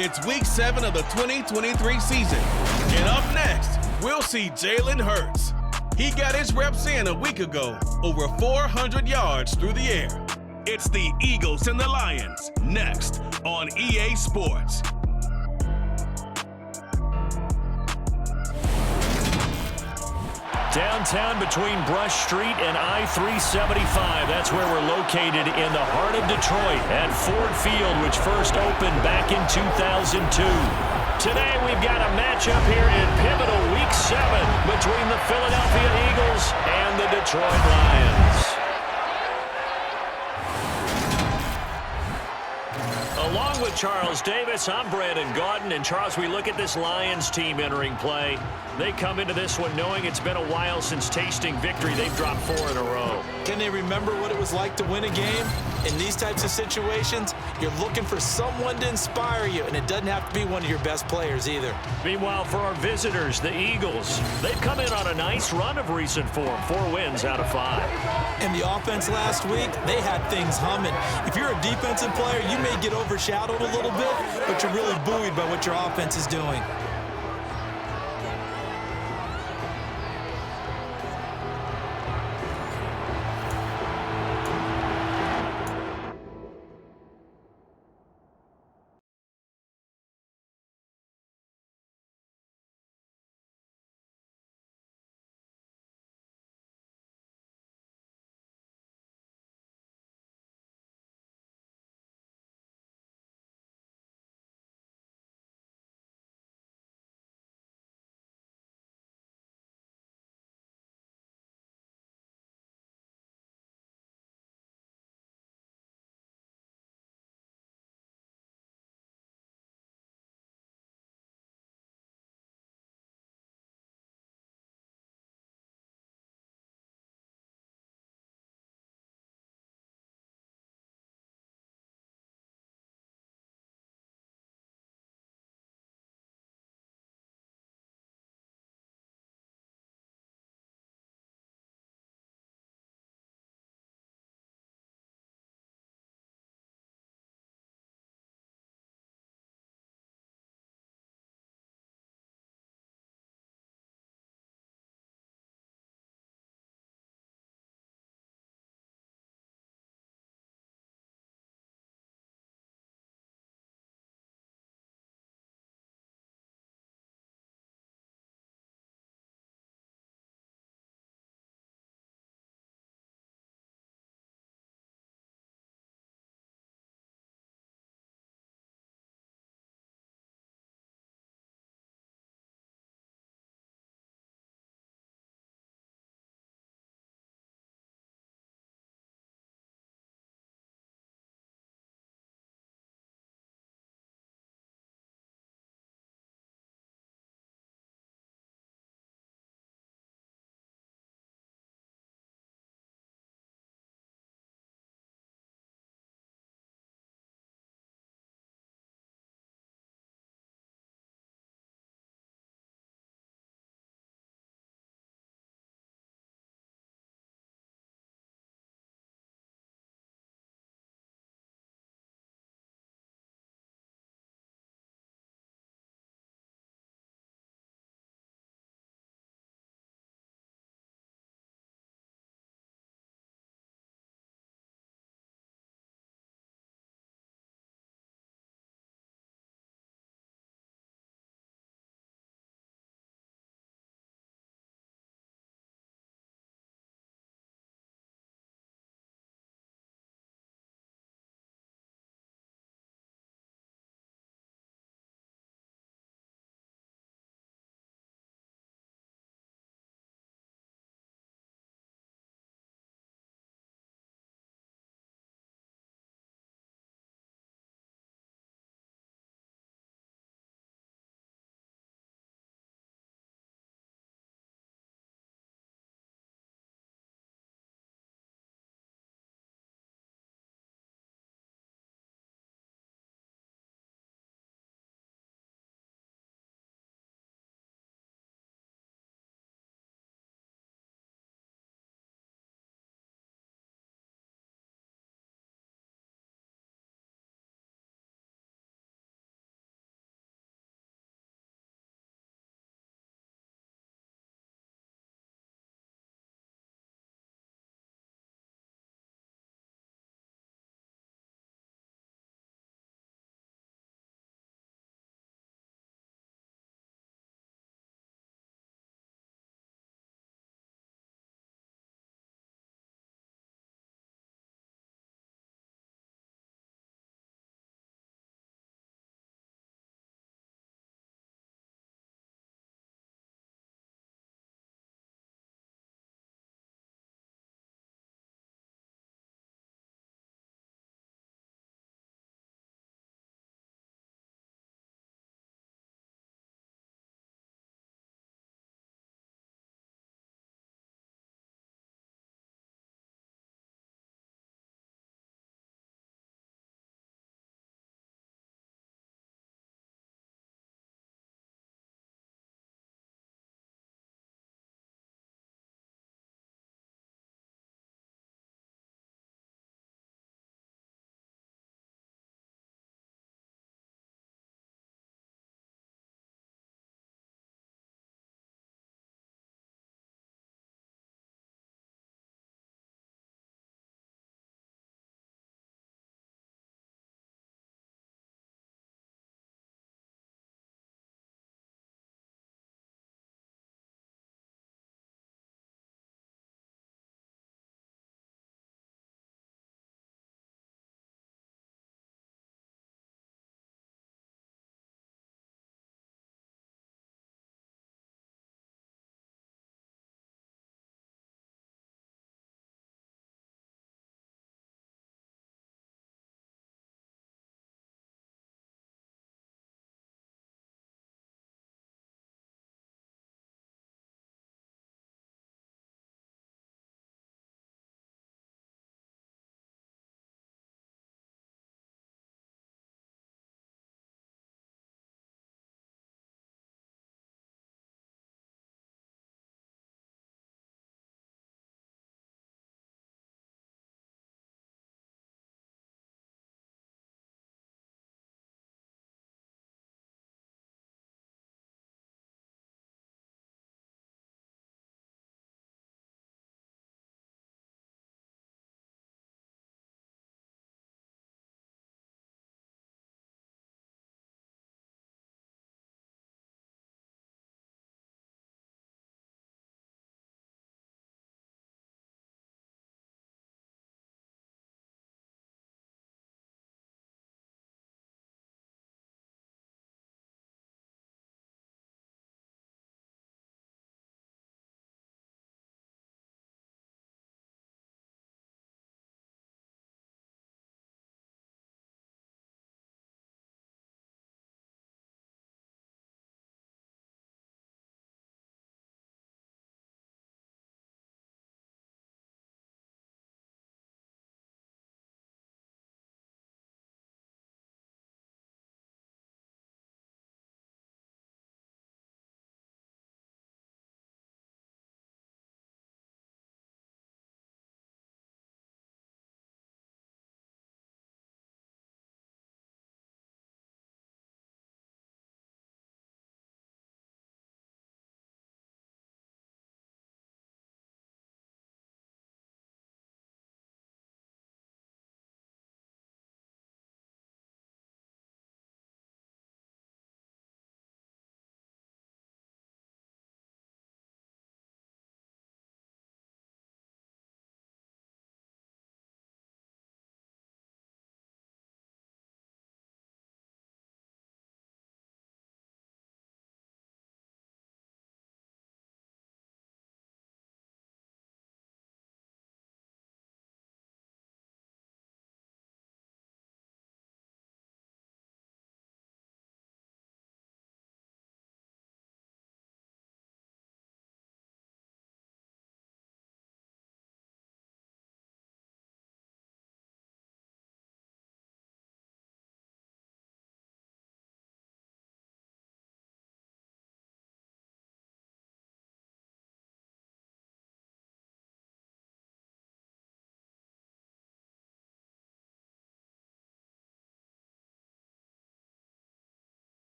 It's week 7 of the 2023 season. And up next, we'll see Jalen Hurts. He got his reps in a week ago, over 400 yards through the air. It's the Eagles and the Lions, next on EA Sports. Downtown between Brush Street and I-375. That's where we're located in the heart of Detroit at Ford Field, which first opened back in 2002. Today we've got a matchup here in pivotal Week 7 between the Philadelphia Eagles and the Detroit Lions. Along with Charles Davis, I'm Brandon Gaudin. And Charles, we look at this Lions team entering play. They come into this one knowing it's been a while since tasting victory. They've dropped 4 in a row. Can they remember what it was like to win a game? In these types of situations, you're looking for someone to inspire you, and it doesn't have to be one of your best players either. Meanwhile, for our visitors, the Eagles, they've come in on a nice run of recent form, 4 wins out of 5. And the offense last week, they had things humming. If you're a defensive player, you may get overshadowed a little bit, but you're really buoyed by what your offense is doing.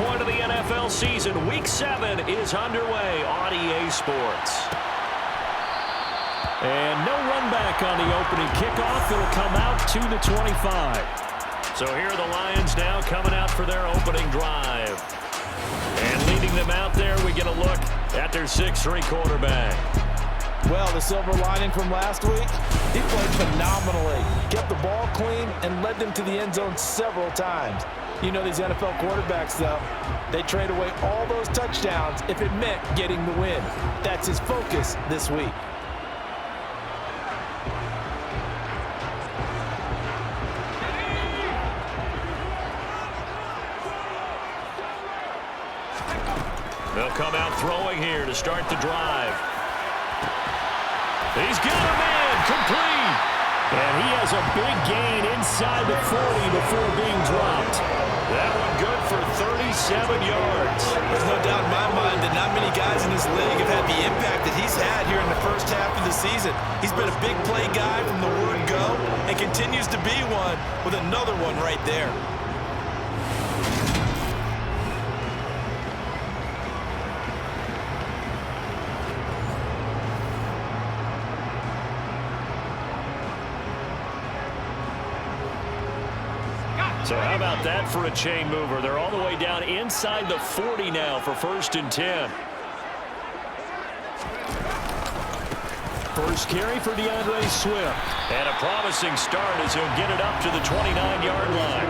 point of the NFL season. Week 7 is underway on EA Sports. And no run back on the opening kickoff. It'll come out to the 25. So here are the Lions now coming out for their opening drive. And leading them out there, we get a look at their 6'3" quarterback. Well, the silver lining from last week, he played phenomenally. Kept the ball clean and led them to the end zone several times. You know these NFL quarterbacks, though, they trade away all those touchdowns if it meant getting the win. That's his focus this week. They'll come out throwing here to start the drive. He's got a man complete. And he has a big gain inside the 40 before being dropped. That one good for 37 yards. There's no doubt in my mind that not many guys in this league have had the impact that he's had here in the first half of the season. He's been a big play guy from the word go and continues to be one with another one right there. So how about that for a chain mover? They're all the way down inside the 40 now for 1st and 10. First carry for DeAndre Swift. And a promising start as he'll get it up to the 29-yard line.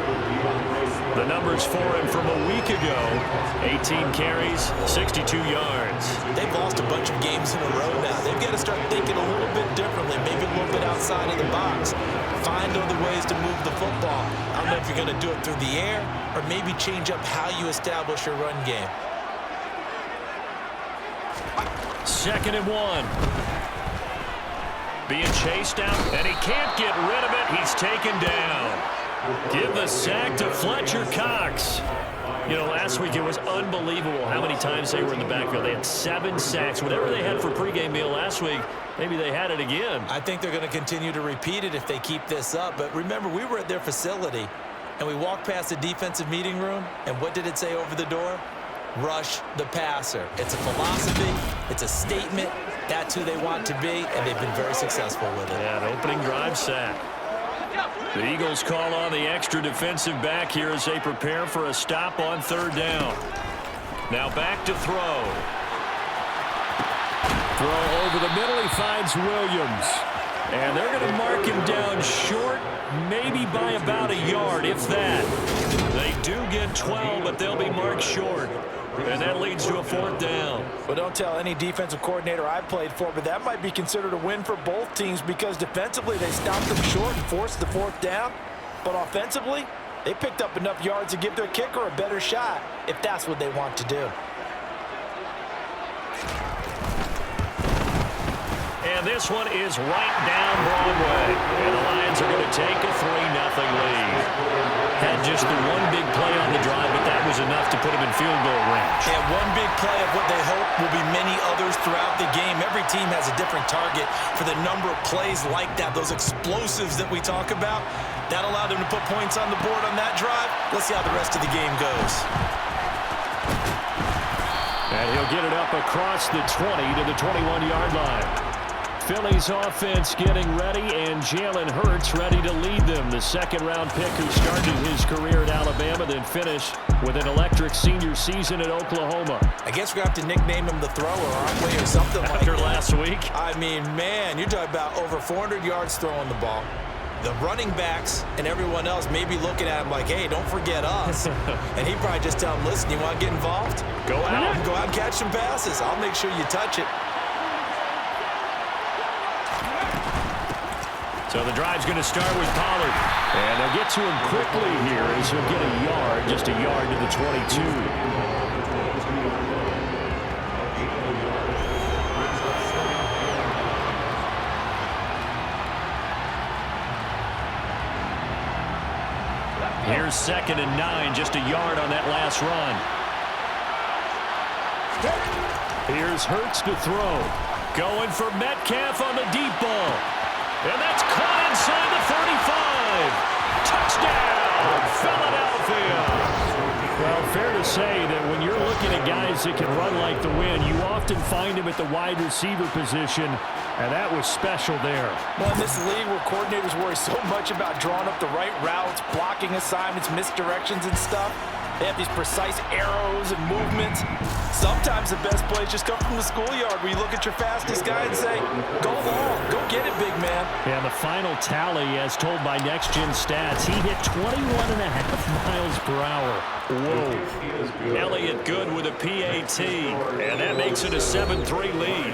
The numbers for him from a week ago, 18 carries, 62 yards. They've lost a bunch of games in a row now. They've got to start thinking a little bit differently, maybe a little bit outside of the box. Find other ways to move the football. I don't know if you're going to do it through the air or maybe change up how you establish your run game. 2nd and 1. Being chased out, and he can't get rid of it. He's taken down. Give the sack to Fletcher Cox. You know, last week it was unbelievable how many times they were in the backfield. They had 7 sacks. Whatever they had for pregame meal last week, maybe they had it again. I think they're going to continue to repeat it if they keep this up. But remember, we were at their facility, and we walked past the defensive meeting room, and what did it say over the door? Rush the passer. It's a philosophy. It's a statement. That's who they want to be, and they've been very successful with it. Yeah, an opening drive sack. The Eagles call on the extra defensive back here as they prepare for a stop on 3rd down. Now back to throw. Throw over the middle. He finds Williams. And they're going to mark him down short, maybe by about a yard, if that. They do get 12, but they'll be marked short. And that leads to a 4th down. Well, don't tell any defensive coordinator I played for, but that might be considered a win for both teams because defensively they stopped them short and forced the 4th down. But offensively, they picked up enough yards to give their kicker a better shot if that's what they want to do. And this one is right down Broadway. And the Lions are going to take a 3-0 lead. Had just the one big play on the drive, but that was enough to put him in field goal range. And one big play of what they hope will be many others throughout the game. Every team has a different target for the number of plays like that, those explosives that we talk about. That allowed them to put points on the board on that drive. Let's see how the rest of the game goes. And he'll get it up across the 20 to the 21-yard line. Philly's offense getting ready, and Jalen Hurts ready to lead them. The 2nd-round pick who started his career at Alabama, then finished with an electric senior season at Oklahoma. I guess we're going to have to nickname him the thrower, aren't we, or something like that. After last week? I mean, man, you're talking about over 400 yards throwing the ball. The running backs and everyone else may be looking at him like, hey, don't forget us. And he'd probably just tell him, listen, you want to get involved? Go out. Go out and catch some passes. I'll make sure you touch it. So the drive's going to start with Pollard. And they'll get to him quickly here as he'll get a yard, just a yard to the 22. Here's 2nd and 9, just a yard on that last run. Here's Hurts to throw. Going for Metcalf on the deep ball. And that's caught inside the 35. Touchdown, Philadelphia. Well, fair to say guys that can run like the wind. You often find him at the wide receiver position, and that was special there. Well, in this league where coordinators worry so much about drawing up the right routes, blocking assignments, misdirections and stuff, they have these precise arrows and movements. Sometimes the best plays just come from the schoolyard where you look at your fastest guy and say, go long, go get it, big man. And the final tally, as told by Next Gen Stats, he hit 21.5 miles per hour. Whoa. Elliott good with a PAT, and that makes it a 7-3 lead.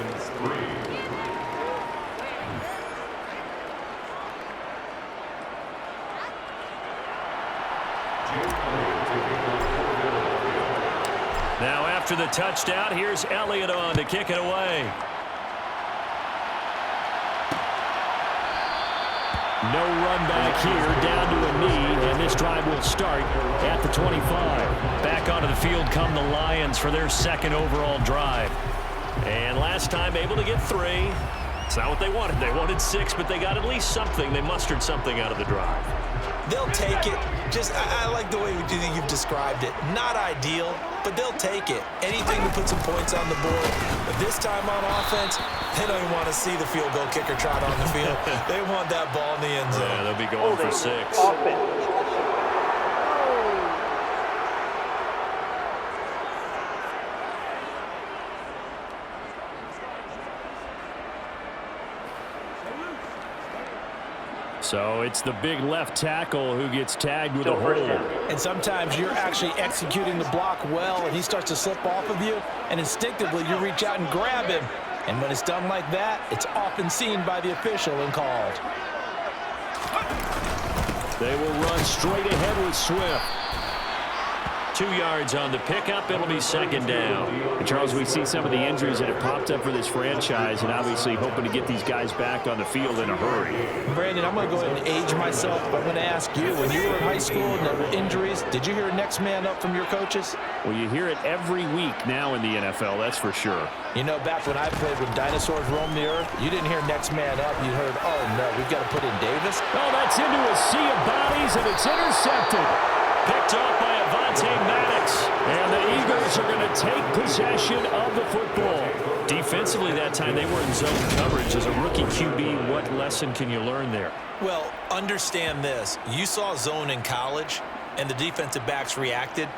Now after the touchdown, here's Elliott on to kick it away. No run back here, down to a knee, and this drive will start at the 25. Back onto the field come the Lions for their second overall drive. And last time able to get 3. It's not what they wanted. They wanted 6, but they got at least something. They mustered something out of the drive. They'll take it. I like the way you've described it. Not ideal, but they'll take it. Anything to put some points on the board. But this time on offense, they don't even want to see the field goal kicker trot on the field. They want that ball in the end zone. Yeah, they'll be going for 6. Offense. So it's the big left tackle who gets tagged with a hold. And sometimes you're actually executing the block well, and he starts to slip off of you, and instinctively you reach out and grab him. And when it's done like that, it's often seen by the official and called. They will run straight ahead with Swift. 2 yards on the pickup. It'll be second down. And Charles, we see some of the injuries that have popped up for this franchise, and obviously hoping to get these guys back on the field in a hurry. Brandon, I'm going to go ahead and age myself. I'm going to ask you, when you were in high school and there were injuries, did you hear next man up from your coaches? Well, you hear it every week now in the NFL, that's for sure. You know, back when I played when dinosaurs roamed the earth, you didn't hear next man up. You heard, oh, no, we've got to put in Davis. Oh, that's into a sea of bodies, and it's intercepted. Picked off by Avonte Maddox. And the Eagles are going to take possession of the football. Defensively that time, they were in zone coverage. As a rookie QB, what lesson can you learn there? Well, understand this. You saw zone in college, and the defensive backs reacted,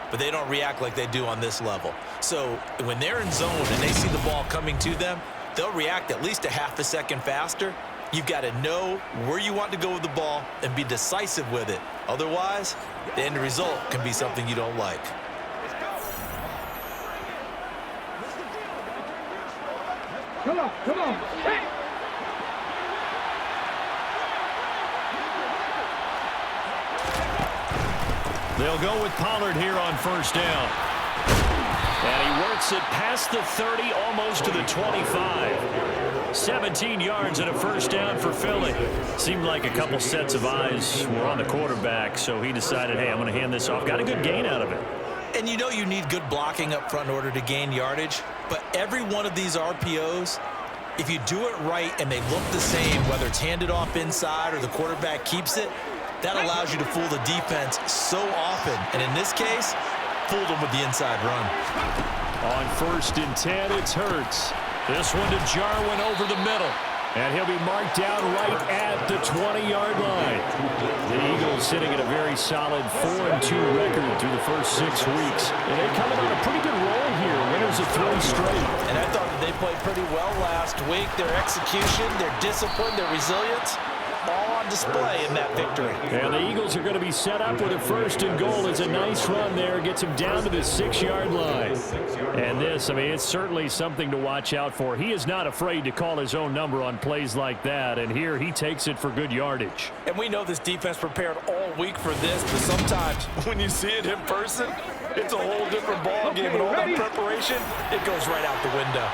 but they don't react like they do on this level. So when they're in zone and they see the ball coming to them, they'll react at least a half a second faster. You've got to know where you want to go with the ball and be decisive with it. Otherwise, the end result can be something you don't like. Come on, come on. Hey. They'll go with Pollard here on first down. And he works it past the 30, almost to the 25. 17 yards and a first down for Philly. Seemed like a couple sets of eyes were on the quarterback, so he decided, hey, I'm going to hand this off. Got a good gain out of it. And you know you need good blocking up front in order to gain yardage, but every one of these RPOs, if you do it right and they look the same, whether it's handed off inside or the quarterback keeps it, that allows you to fool the defense so often. And in this case, fooled them with the inside run. On 1st and 10, it's Hurts. This one to Jarwin over the middle. And he'll be marked down right at the 20-yard line. The Eagles sitting at a very solid 4-2 record through the first 6 weeks. And they're coming on a pretty good roll here. Winners of 3 straight. And I thought that they played pretty well last week. Their execution, their discipline, their resilience, all on display in that victory. And the Eagles are going to be set up with a 1st and goal. It's a nice run there. Gets him down to the 6-yard line. And this, I mean, it's certainly something to watch out for. He is not afraid to call his own number on plays like that. And here he takes it for good yardage. And we know this defense prepared all week for this, but sometimes when you see it in person, it's a whole different ball game. And all that preparation, it goes right out the window.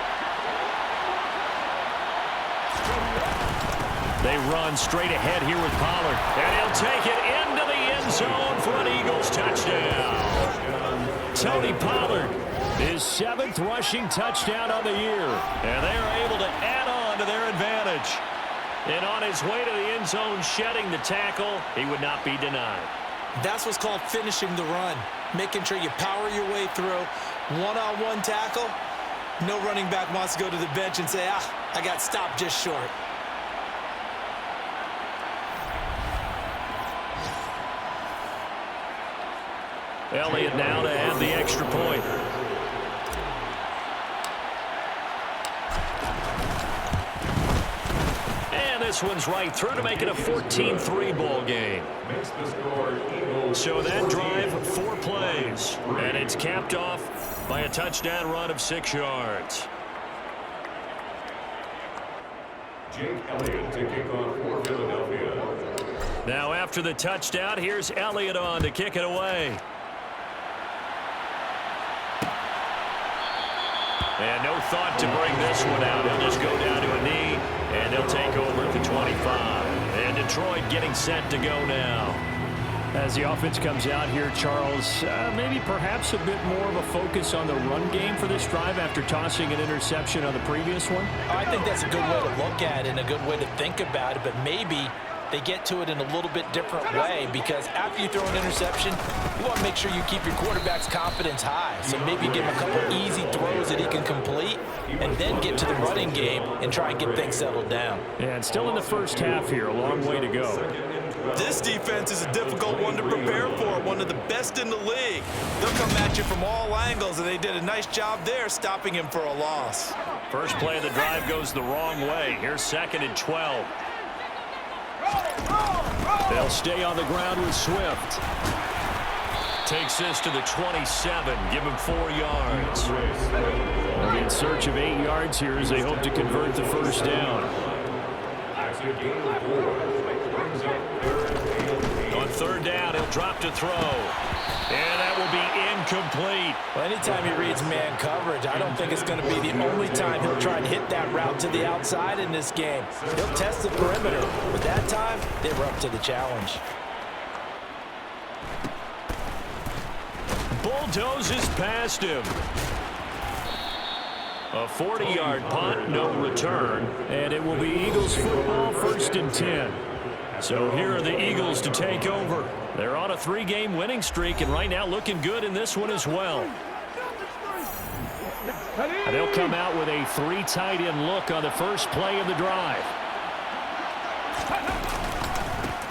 They run straight ahead here with Pollard. And he'll take it into the end zone for an Eagles touchdown. Tony Pollard, his 7th rushing touchdown on the year. And they are able to add on to their advantage. And on his way to the end zone, shedding the tackle, he would not be denied. That's what's called finishing the run. Making sure you power your way through, One-on-one tackle. No running back wants to go to the bench and say, I got stopped just short. Elliott now to add the extra point. And this one's right through to make it a 14-3 ball game. So that drive, 4 plays. And it's capped off by a touchdown run of 6 yards. Jake Elliott to kick off for Philadelphia. Now after the touchdown, here's Elliott on to kick it away. And no thought to bring this one out. He'll just go down to a knee, and they'll take over at the 25. And Detroit getting set to go now. As the offense comes out here, Charles, maybe perhaps a bit more of a focus on the run game for this drive after tossing an interception on the previous one? I think that's a good way to look at it and a good way to think about it, but maybe they get to it in a little bit different way, because after you throw an interception, you want to make sure you keep your quarterback's confidence high. So maybe give him a couple easy throws that he can complete and then get to the running game and try and get things settled down. And still in the first half here, a long way to go. This defense is a difficult one to prepare for, one of the best in the league. They'll come at you from all angles, and they did a nice job there stopping him for a loss. First play of the drive goes the wrong way. Here's 2nd and 12. They'll stay on the ground with Swift. Takes this to the 27. Give him 4 yards. They'll be in search of 8 yards here as they hope to convert the first down. On 3rd down, he'll drop to throw. And that will be incomplete. Well, anytime he reads man coverage, I don't think it's going to be the only time he'll try and hit that route to the outside in this game. He'll test the perimeter, but that time, they were up to the challenge. Bulldozes past him. A 40-yard punt, no return. And it will be Eagles football, 1st and 10. So here are the Eagles to take over. They're on a 3-game winning streak, and right now looking good in this one as well. And they'll come out with a 3 tight end look on the first play of the drive.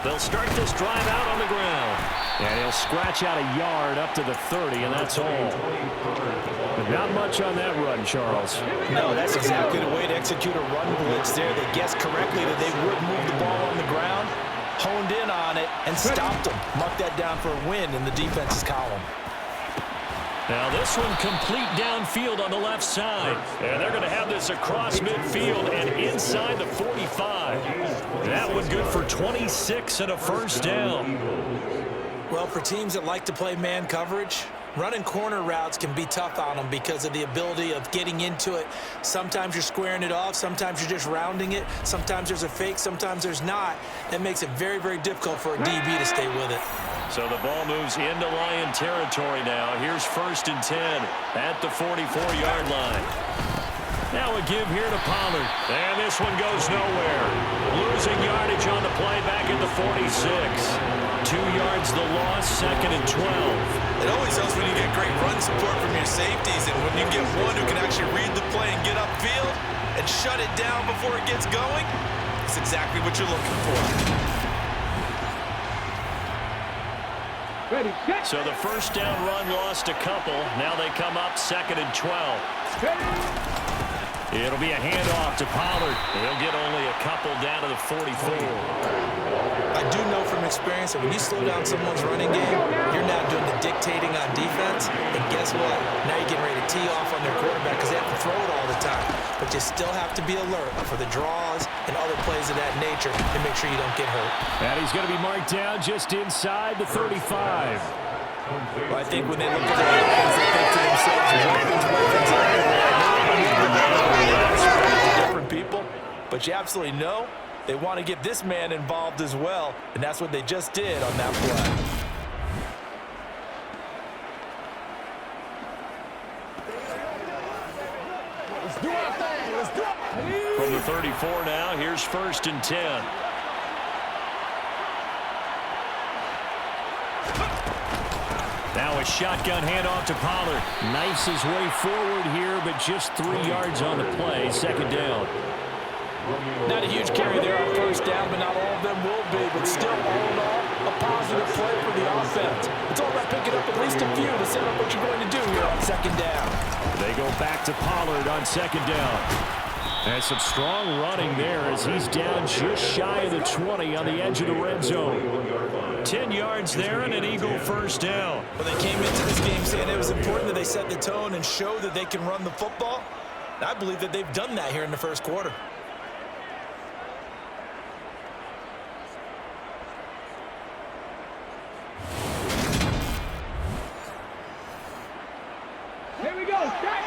They'll start this drive out on the ground. And he'll scratch out a yard up to the 30, and that's all. But not much on that run, Charles. No, that's exactly the way to execute a run blitz there. They guessed correctly that they would move the ball on the ground, honed in on it, and stopped them. Mark that down for a win in the defense's column. Now this one complete downfield on the left side. And they're going to have this across midfield and inside the 45. That one good for 26 and a first down. Well, for teams that like to play man coverage, running corner routes can be tough on them because of the ability of getting into it. Sometimes you're squaring it off. Sometimes you're just rounding it. Sometimes there's a fake. Sometimes there's not. That makes it very, very difficult for a DB to stay with it. So the ball moves into Lion territory now. Here's 1st and 10 at the 44-yard line. Now a give here to Pollard. And this one goes nowhere. Losing yardage on the play back at the 46. 2 yards the loss, 2nd and 12. It always helps when you get great run support from your safeties, and when you get one who can actually read the play and get upfield and shut it down before it gets going, it's exactly what you're looking for. Ready, get. So the first down run lost a couple. Now they come up 2nd and 12. It'll be a handoff to Pollard. He'll get only a couple down to the 44. I do know from experience that when you slow down someone's running game, you're now doing the dictating on defense. And guess what? Now you're getting ready to tee off on their quarterback because they have to throw it all the time. But you still have to be alert for the draws and other plays of that nature to make sure you don't get hurt. And he's going to be marked down just inside the 35. Well, I think when they look at their hands, they think to themselves, weapons everywhere. Different people, but you absolutely know they want to get this man involved as well, and that's what they just did on that play. From the 34 now, here's 1st and 10. Now a shotgun handoff to Pollard. Knifes his way forward here, but just 3 yards on the play. Second down. Not a huge carry there on first down, but not all of them will be. But still, all in all, a positive play for the offense. It's all about picking up at least a few to set up what you're going to do here on second down. They go back to Pollard on second down. And some strong running there as he's down just shy of the 20 on the edge of the red zone. 10 yards there and an Eagle first down. Well, they came into this game saying it was important that they set the tone and show that they can run the football. And I believe that they've done that here in the first quarter. Here we go. Start.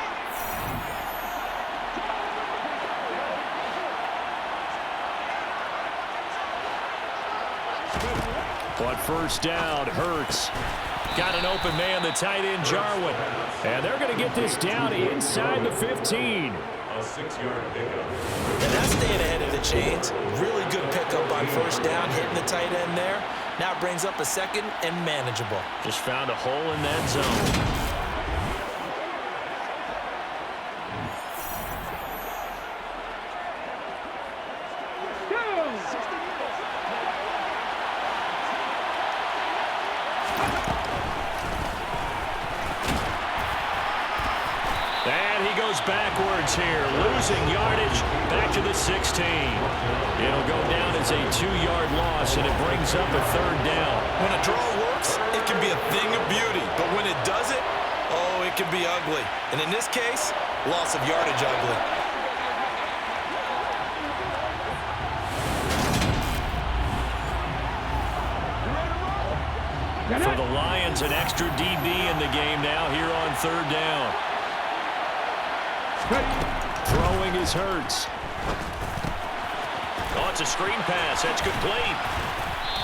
On first down, Hurts. Got an open man, the tight end, Jarwin. And they're going to get this down inside the 15. A 6-yard pickup. And that's staying ahead of the chains. Really good pickup on first down, hitting the tight end there. Now it brings up a second and manageable. Just found a hole in that zone. Backwards here, losing yardage back to the 16. It'll go down as a 2-yard loss, and it brings up a third down. When a draw works, it can be a thing of beauty. But when it doesn't, oh, it can be ugly. And in this case, loss of yardage ugly. For the Lions, an extra DB in the game now here on third down. Throwing is Hurts. Oh, it's a screen pass. That's complete.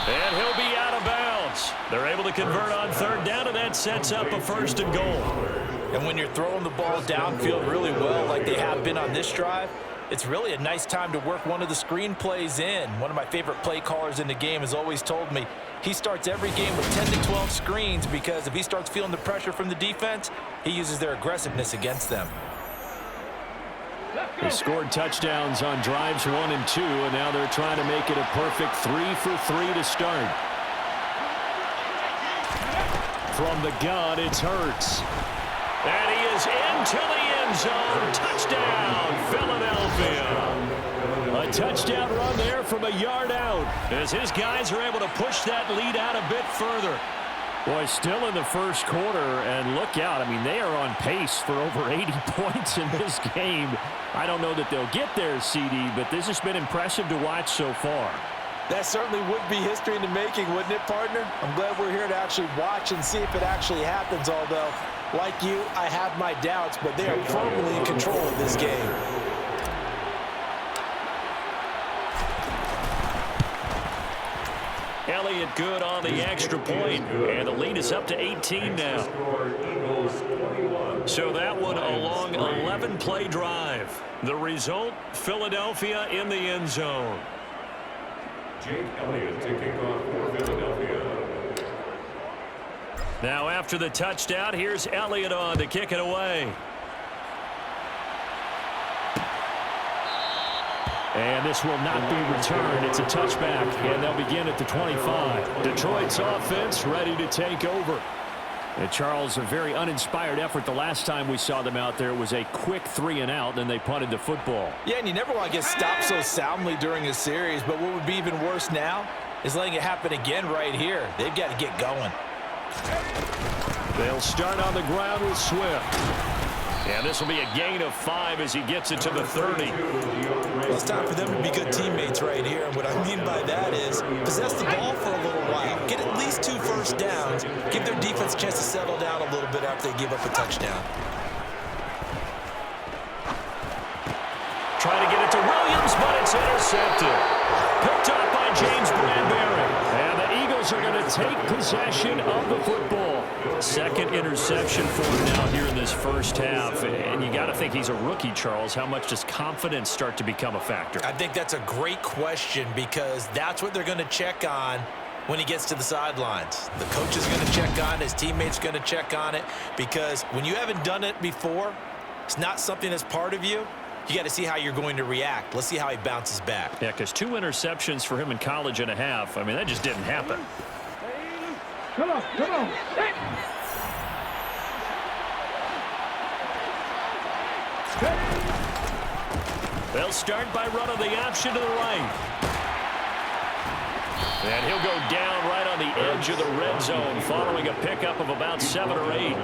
And he'll be out of bounds. They're able to convert on third down, and that sets up a first and goal. And when you're throwing the ball downfield really well like they have been on this drive, it's really a nice time to work one of the screen plays in. One of my favorite play callers in the game has always told me he starts every game with 10 to 12 screens because if he starts feeling the pressure from the defense, he uses their aggressiveness against them. They scored touchdowns on drives 1 and 2, and now they're trying to make it a perfect 3 for 3 to start. From the gun, it's Hurts. And he is into the end zone. Touchdown, Philadelphia. A touchdown run there from a yard out. As his guys are able to push that lead out a bit further. Boy, still in the first quarter, and look out. I mean, they are on pace for over 80 points in this game. I don't know that they'll get there, CD, but this has been impressive to watch so far. That certainly would be history in the making, wouldn't it, partner? I'm glad we're here to actually watch and see if it actually happens, although, like you, I have my doubts, but they are firmly in control of this game. Elliott good on the extra point, and the lead is up to 18 now. So that one a long 11-play drive. The result, Philadelphia in the end zone. Jake Elliott to kick off for Philadelphia. Now after the touchdown, here's Elliott on to kick it away. And this will not be returned. It's a touchback, and they'll begin at the 25. Detroit's offense ready to take over. And Charles, a very uninspired effort the last time we saw them out there. It was a quick 3-and-out, then they punted the football. Yeah, and you never want to get stopped so soundly during a series, but what would be even worse now is letting it happen again right here. They've got to get going. They'll start on the ground with Swift. And this will be a gain of 5 as he gets it to the 30. Well, it's time for them to be good teammates right here. And what I mean by that is possess the ball for a little while. Get at least 2 first downs. Give their defense a chance to settle down a little bit after they give up a touchdown. Trying to get it to Williams, but it's intercepted. Picked up by James Bradbury. And the Eagles are going to take possession of the football. Second interception for him now here in this first half. And you got to think he's a rookie, Charles. How much does confidence start to become a factor? I think that's a great question because that's what they're going to check on when he gets to the sidelines. The coach is going to check on it. His teammates going to check on it, because when you haven't done it before, it's not something that's part of you. You got to see how you're going to react. Let's see how he bounces back. Yeah, because 2 interceptions for him in college and a half. I mean, that just didn't happen. Come on, come on. Hey. They'll start by running the option to the right. And he'll go down right on the edge of the red zone following a pickup of about 7 or 8.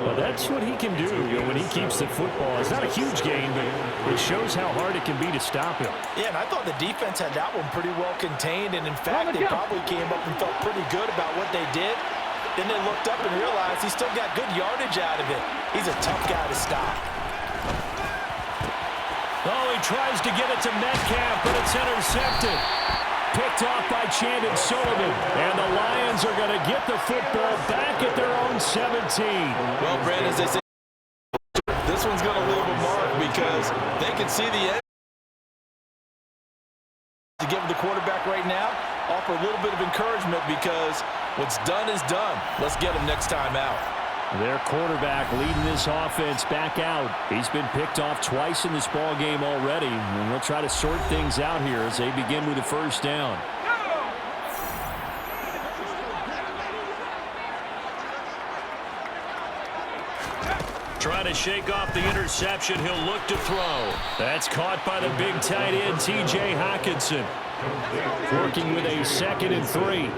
Well, that's what he can do when he keeps the football. It's not a huge gain, but it shows how hard it can be to stop him. Yeah, and I thought the defense had that one pretty well contained, and in fact, they probably came up and felt pretty good about what they did. Then they looked up and realized he still got good yardage out of it. He's a tough guy to stop. Oh, he tries to get it to Metcalf, but it's intercepted. Picked off by Chandon Sullivan. And the Lions are going to get the football back at their own 17. Well, Brandon, as they say, this one's going to leave a mark because they can see the end. To give the quarterback right now, offer a little bit of encouragement, because what's done is done. Let's get him next time out. Their quarterback leading this offense back out. He's been picked off twice in this ball game already, and they'll try to sort things out here as they begin with a first down. Trying to shake off the interception. He'll look to throw. That's caught by the big tight end, T.J. Hockenson. Working with a 2nd and 3.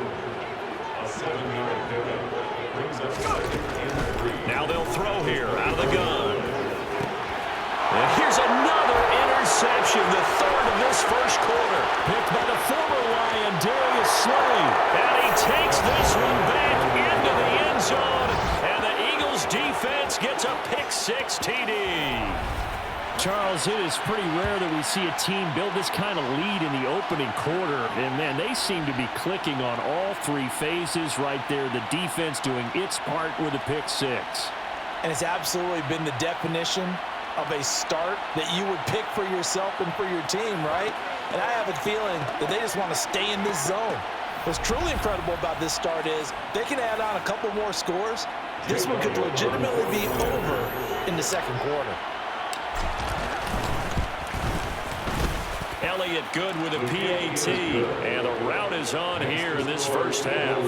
Now they'll throw here out of the gun. And here's another interception, the 3rd of this first quarter. Picked by the former Lion, Darius Slay. And he takes this one back into the end zone. And the Eagles defense gets a pick-6 TD. Charles, it is pretty rare that we see a team build this kind of lead in the opening quarter. And, man, they seem to be clicking on all 3 phases right there. The defense doing its part with a pick-6. And it's absolutely been the definition of a start that you would pick for yourself and for your team, right? And I have a feeling that they just want to stay in this zone. What's truly incredible about this start is they can add on a couple more scores. This one could legitimately be over in the second quarter. Elliott good with a PAT, and the route is on here in this first half.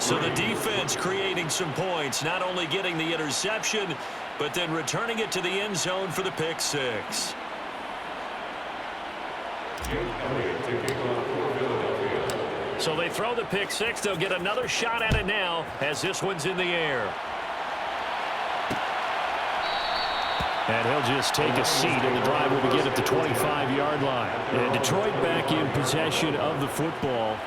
So the defense creating some points, not only getting the interception, but then returning it to the end zone for the pick-6. So they throw the pick-6. They'll get another shot at it now as this one's in the air. And he'll just take a seat, and the drive will begin at the 25-yard line. And Detroit back in possession of the football.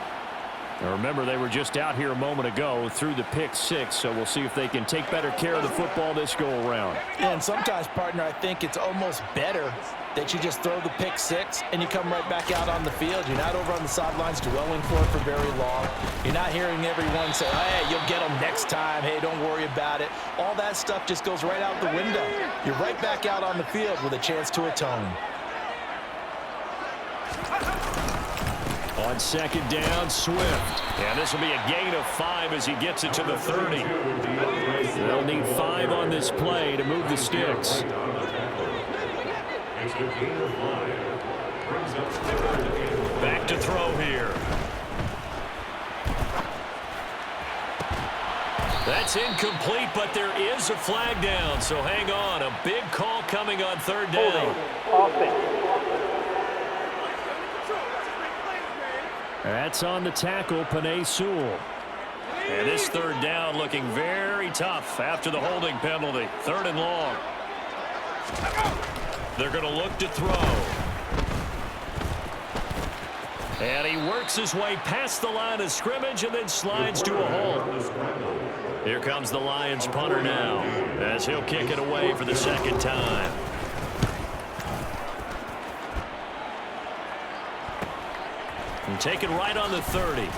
Now remember, they were just out here a moment ago through the pick-6, so we'll see if they can take better care of the football this go-around. And sometimes, partner, I think it's almost better that you just throw the pick-6 and you come right back out on the field. You're not over on the sidelines dwelling for it for very long. You're not hearing everyone say, hey, you'll get them next time. Hey, don't worry about it. All that stuff just goes right out the window. You're right back out on the field with a chance to atone. On 2nd down, Swift. And this will be a gain of 5 as he gets it to the 30. They'll need 5 on this play to move the sticks. Back to throw here. That's incomplete, but there is a flag down, so hang on. A big call coming on 3rd down. That's on the tackle, Penei Sewell. And this 3rd down looking very tough after the holding penalty. 3rd and long. They're going to look to throw. And he works his way past the line of scrimmage and then slides to a halt. Here comes the Lions punter now as he'll kick it away for the 2nd time. And take it right on the 30.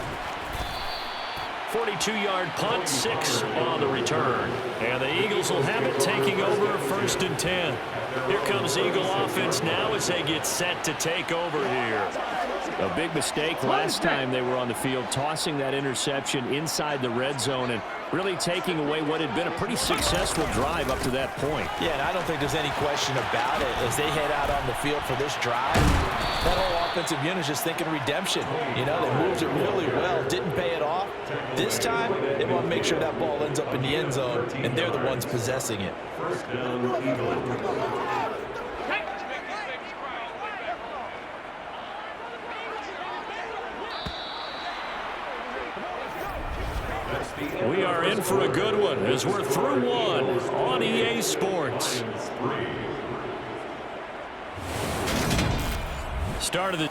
42-yard punt, 6 on the return. And the Eagles will have it, taking over 1st and 10. Here comes Eagle offense now as they get set to take over here. A big mistake last time they were on the field, tossing that interception inside the red zone and really taking away what had been a pretty successful drive up to that point. Yeah, and I don't think there's any question about it. As they head out on the field for this drive, that whole offensive unit is just thinking redemption. You know, they moved it really well, didn't pay it off. This time, they want to make sure that ball ends up in the end zone, and they're the ones possessing it. We are in for a good one as we're through one on EA Sports. Start of the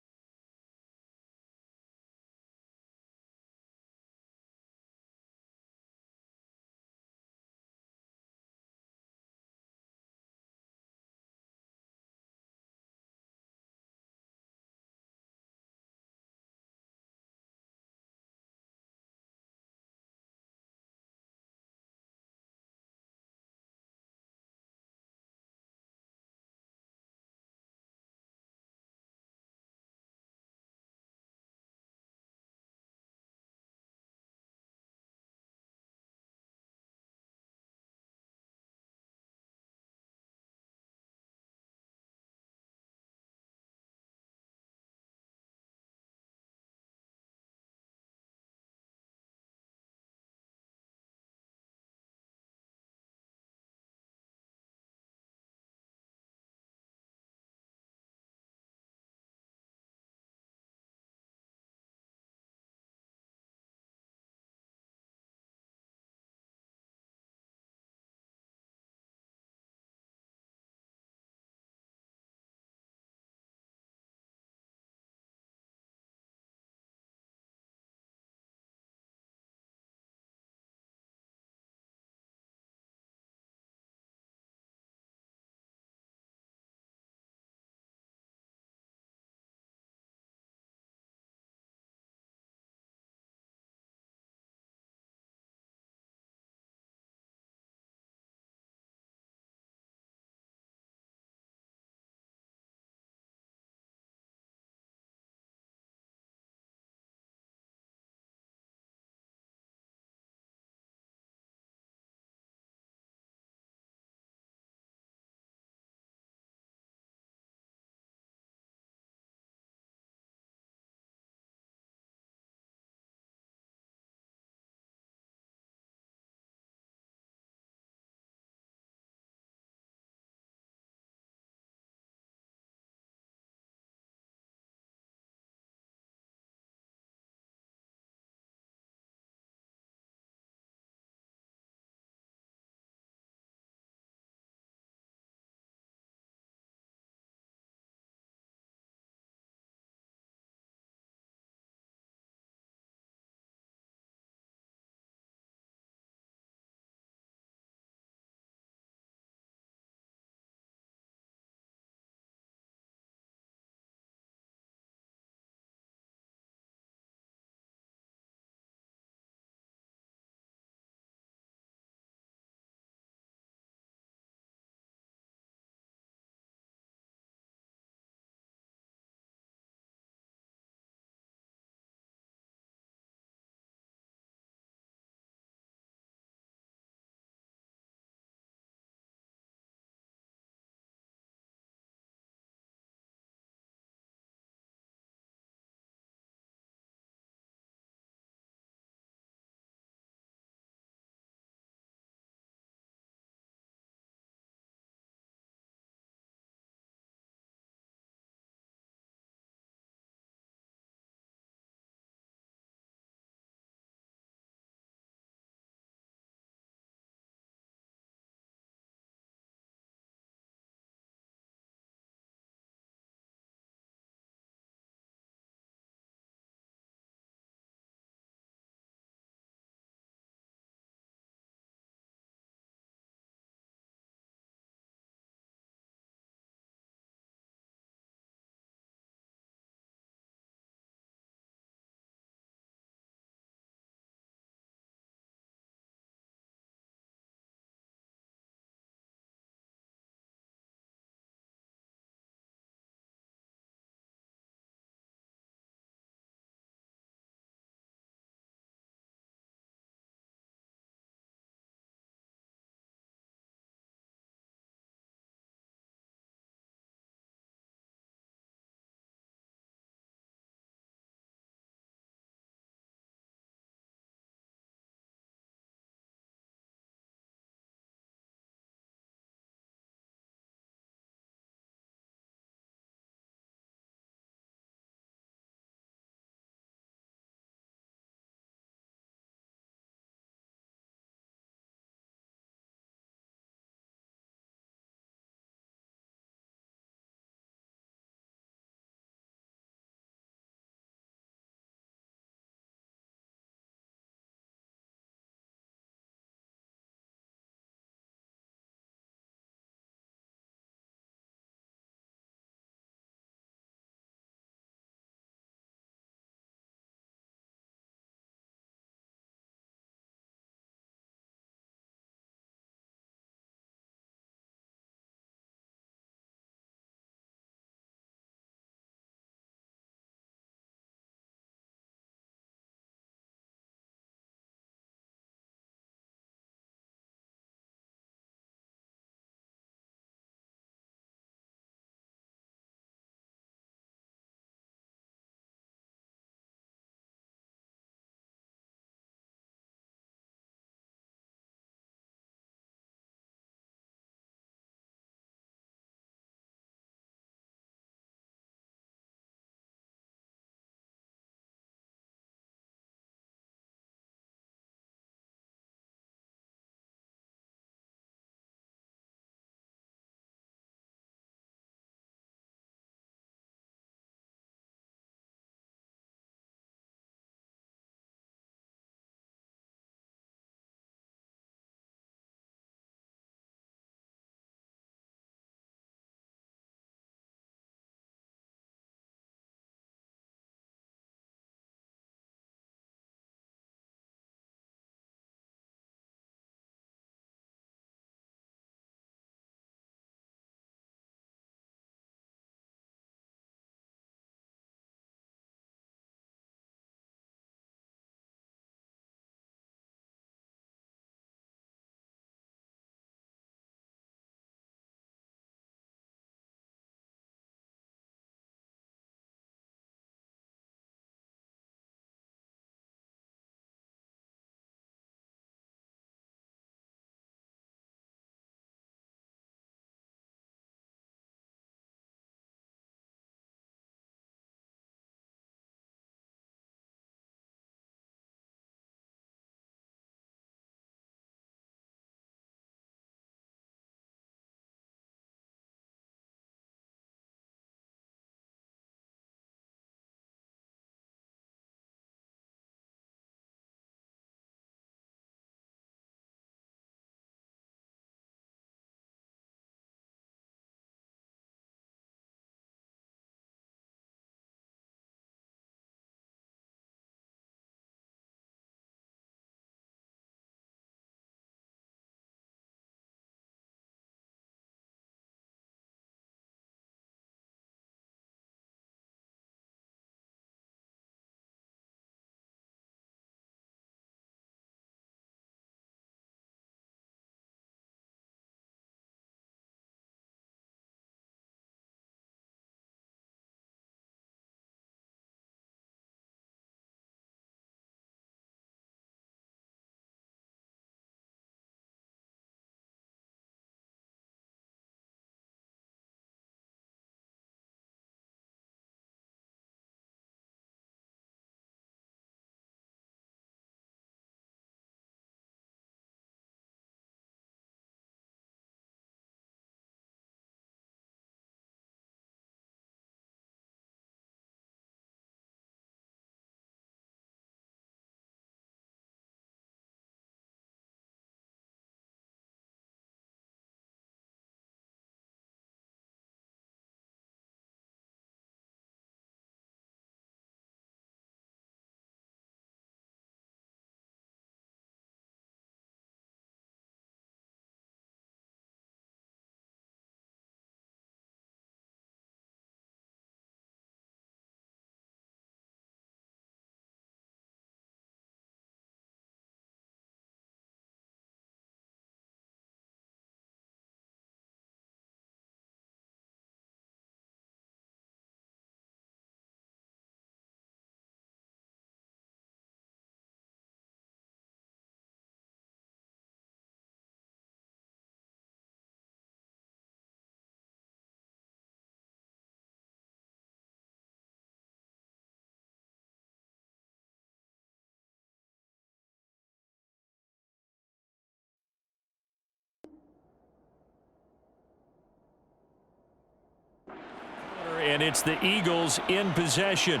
And it's the Eagles in possession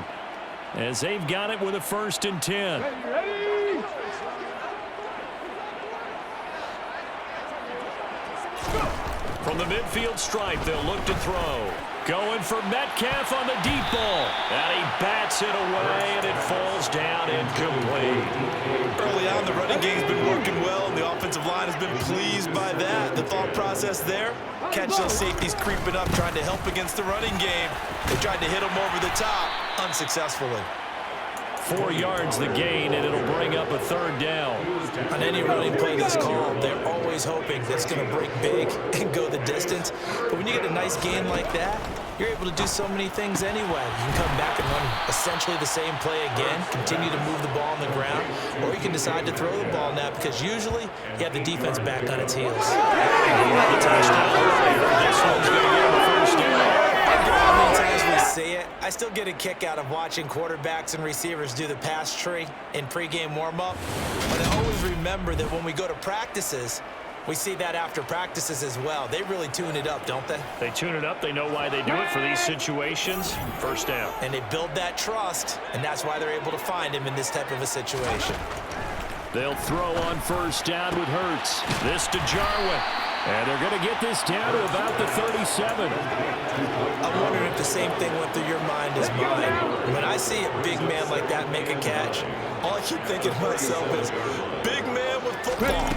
as they've got it with a 1st and 10. Ready? From the midfield stripe, they'll look to throw. Going for Metcalf on the deep ball. And he bats it away, and it falls down incomplete. Early on, the running game's been working well, and the offensive line has been pleased by that. The thought process there, catch those safeties creeping up, trying to help against the running game. They tried to hit them over the top, unsuccessfully. 4 yards the gain, and it'll bring up a 3rd down. On any running play that's called, they're always hoping that's going to break big and go the distance. But when you get a nice gain like that, you're able to do so many things anyway. You can come back and run essentially the same play again, continue to move the ball on the ground, or you can decide to throw the ball now because usually you have the defense back on its heels. The touchdown earlier. This one's going to get the 1st down. How many times we see it, I still get a kick out of watching quarterbacks and receivers do the pass tree in pregame warm-up. But I always remember that when we go to practices, we see that after practices as well. They really tune it up, don't they? They tune it up. They know why they do it for these situations. 1st down. And they build that trust, and that's why they're able to find him in this type of a situation. They'll throw on 1st down with Hurts. This to Jarwin. And they're going to get this down to about the 37. I'm wondering if the same thing went through your mind as mine. When I see a big man like that make a catch, all I keep thinking to myself is, big man with football.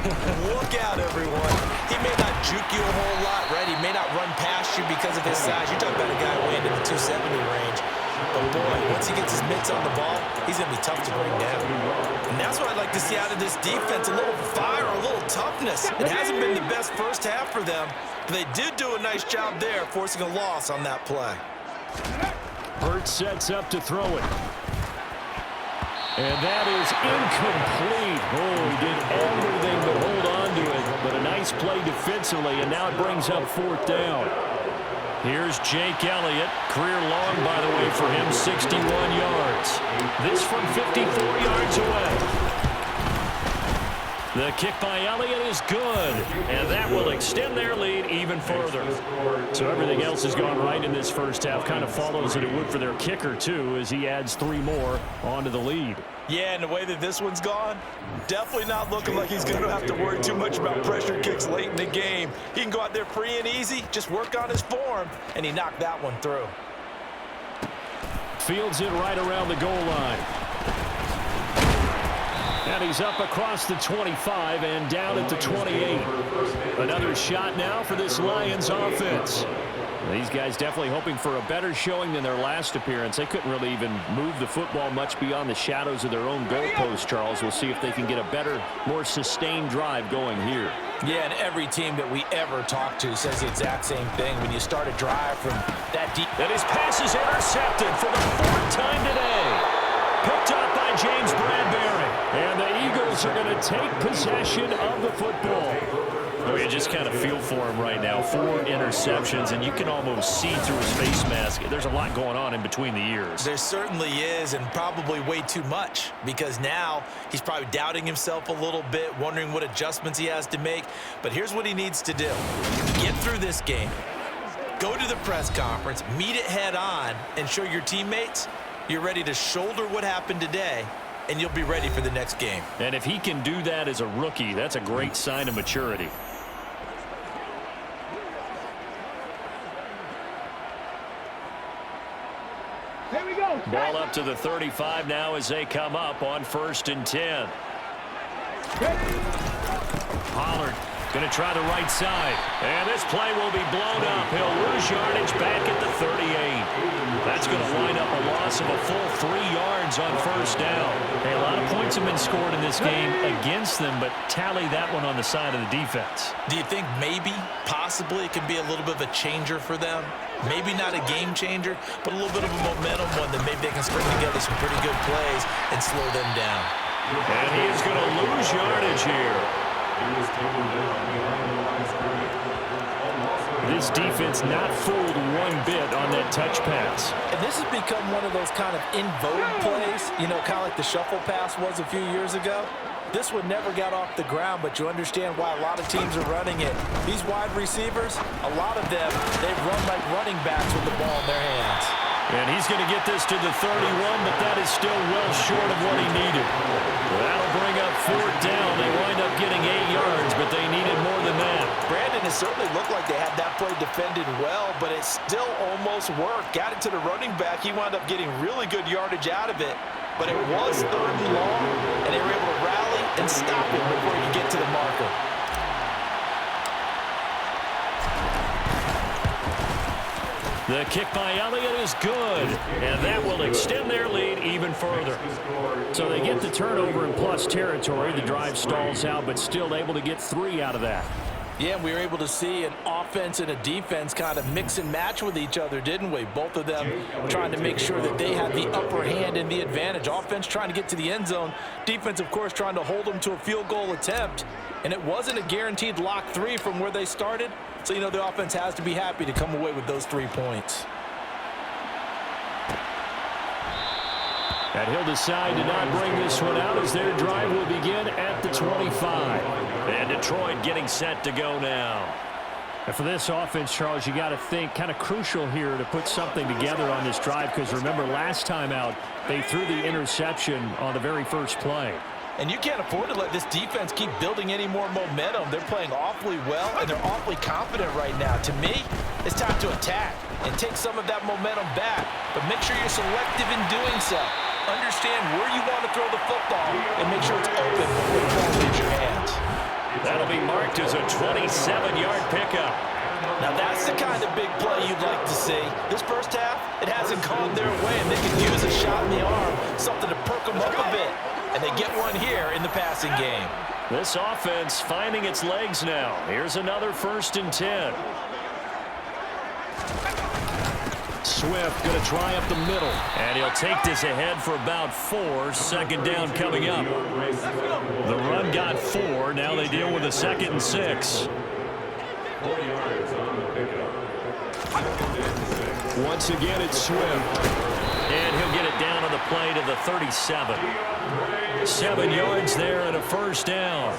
Look out, everyone. He may not juke you a whole lot, right? He may not run past you because of his size. You're talking about a guy weighing in the 270 range. But boy, once he gets his mitts on the ball, he's going to be tough to bring down. And that's what I'd like to see out of this defense, a little fire, a little toughness. It hasn't been the best first half for them, but they did do a nice job there, forcing a loss on that play. Hurts sets up to throw it. And that is incomplete. Oh, he did everything but hold on to it. But a nice play defensively, and now it brings up 4th down. Here's Jake Elliott. Career long, by the way, for him, 61 yards. This from 54 yards away. The kick by Elliott is good, and that will extend their lead even further. So everything else has gone right in this 1st half. Kind of follows that it would for their kicker, too, as he adds 3 more onto the lead. Yeah, and the way that this one's gone, definitely not looking like he's going to have to worry too much about pressure kicks late in the game. He can go out there free and easy, just work on his form, and he knocked that one through. Fields it right around the goal line. And he's up across the 25 and down at the 28. Another shot now for this Lions offense. These guys definitely hoping for a better showing than their last appearance. They couldn't really even move the football much beyond the shadows of their own goalpost, Charles. We'll see if they can get a better, more sustained drive going here. Yeah, and every team that we ever talk to says the exact same thing. When you start a drive from that deep... And his pass is intercepted for the 4th time today. Picked up by James Bradbury. And the Eagles are going to take possession of the football. Oh, you just kind of feel for him right now. 4 interceptions, and you can almost see through his face mask. There's a lot going on in between the ears. There certainly is, and probably way too much, because now he's probably doubting himself a little bit, wondering what adjustments he has to make. But here's what he needs to do. Get through this game. Go to the press conference, meet it head on, and show your teammates you're ready to shoulder what happened today, and you'll be ready for the next game. And if he can do that as a rookie, that's a great sign of maturity. Here we go. Ball up to the 35 now as they come up on 1st and 10. Pollard going to try the right side. And this play will be blown up. He'll lose yardage back at the 38. That's going to wind up a loss of a full 3 yards on 1st down. Hey, a lot of points have been scored in this game against them, but tally that one on the side of the defense. Do you think maybe, possibly, it can be a little bit of a changer for them? Maybe not a game changer, but a little bit of a momentum one that maybe they can string together some pretty good plays and slow them down. And he is going to lose yardage here. This defense not fooled one bit on that touch pass. And this has become one of those kind of in vogue plays, you know, kind of like the shuffle pass was a few years ago. This one never got off the ground, but you understand why a lot of teams are running it. These wide receivers, a lot of them, they run like running backs with the ball in their hands. And he's going to get this to the 31, but that is still well short of what he needed. That'll bring up 4th down. They wind up getting 8 yards, but they needed more than that. Brandon, it certainly looked like they had that play defended well, but it still almost worked. Got it to the running back. He wound up getting really good yardage out of it, but it was 3rd and long, and they were able to rally and stop him before he could get to the marker. The kick by Elliott is good, and that will extend their lead even further. So they get the turnover in plus territory. The drive stalls out, but still able to get 3 out of that. Yeah, we were able to see an offense and a defense kind of mix and match with each other, didn't we? Both of them trying to make sure that they had the upper hand and the advantage. Offense trying to get to the end zone. Defense, of course, trying to hold them to a field goal attempt. And it wasn't a guaranteed lock 3 from where they started. So, you know, the offense has to be happy to come away with those 3 points. And he'll decide to not bring this one out as their drive will begin at the 25. And Detroit getting set to go now. And for this offense, Charles, you got to think kind of crucial here to put something together on this drive, because remember last time out they threw the interception on the very first play. And you can't afford to let this defense keep building any more momentum. They're playing awfully well, and they're awfully confident right now. To me, it's time to attack and take some of that momentum back, but make sure you're selective in doing so. Understand where you want to throw the football and make sure it's open before the ball leaves your hands. That'll be marked as a 27-yard pickup. Now that's the kind of big play you'd like to see. This first half, it hasn't gone their way, and they can use a shot in the arm, something to perk them up a bit. And they get one here in the passing game. This offense finding its legs now. Here's another 1st and 10. Swift going to try up the middle. And he'll take this ahead for about 4. 2nd down coming up. The run got 4. Now they deal with a 2nd and 6. 4 yards on the pickup. Once again, it's Swift. And he'll get it down on the play to the 37. 7 yards there and a 1st down.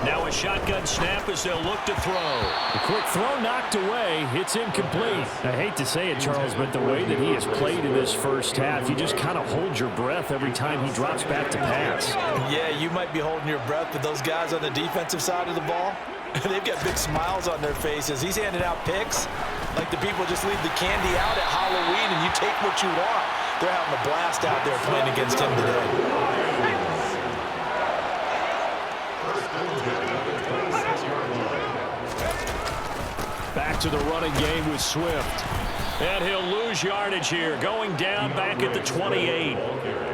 Now a shotgun snap as they'll look to throw. A quick throw knocked away. It's incomplete. I hate to say it, Charles, but the way that he has played in this first half, you just kind of hold your breath every time he drops back to pass. Yeah, you might be holding your breath, but those guys on the defensive side of the ball, they've got big smiles on their faces. He's handing out picks like the people just leave the candy out at Halloween and you take what you want. They're having a blast out there playing against him today. Back to the running game with Swift. And he'll lose yardage here, going down back at the 28.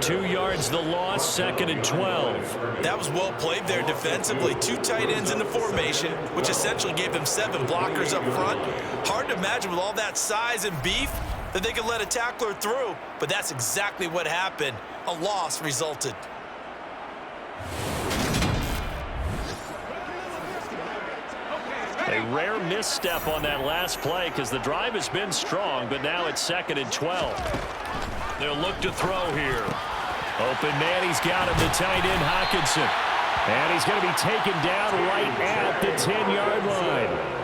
2 yards the loss, 2nd and 12. That was well played there defensively. 2 tight ends in the formation, which essentially gave them 7 blockers up front. Hard to imagine with all that size and beef that they could let a tackler through, but that's exactly what happened. A loss resulted. A rare misstep on that last play because the drive has been strong, but now it's 2nd and 12. They'll look to throw here. Open man, he's got him, the tight end Hockenson. And he's going to be taken down right at the 10-yard line.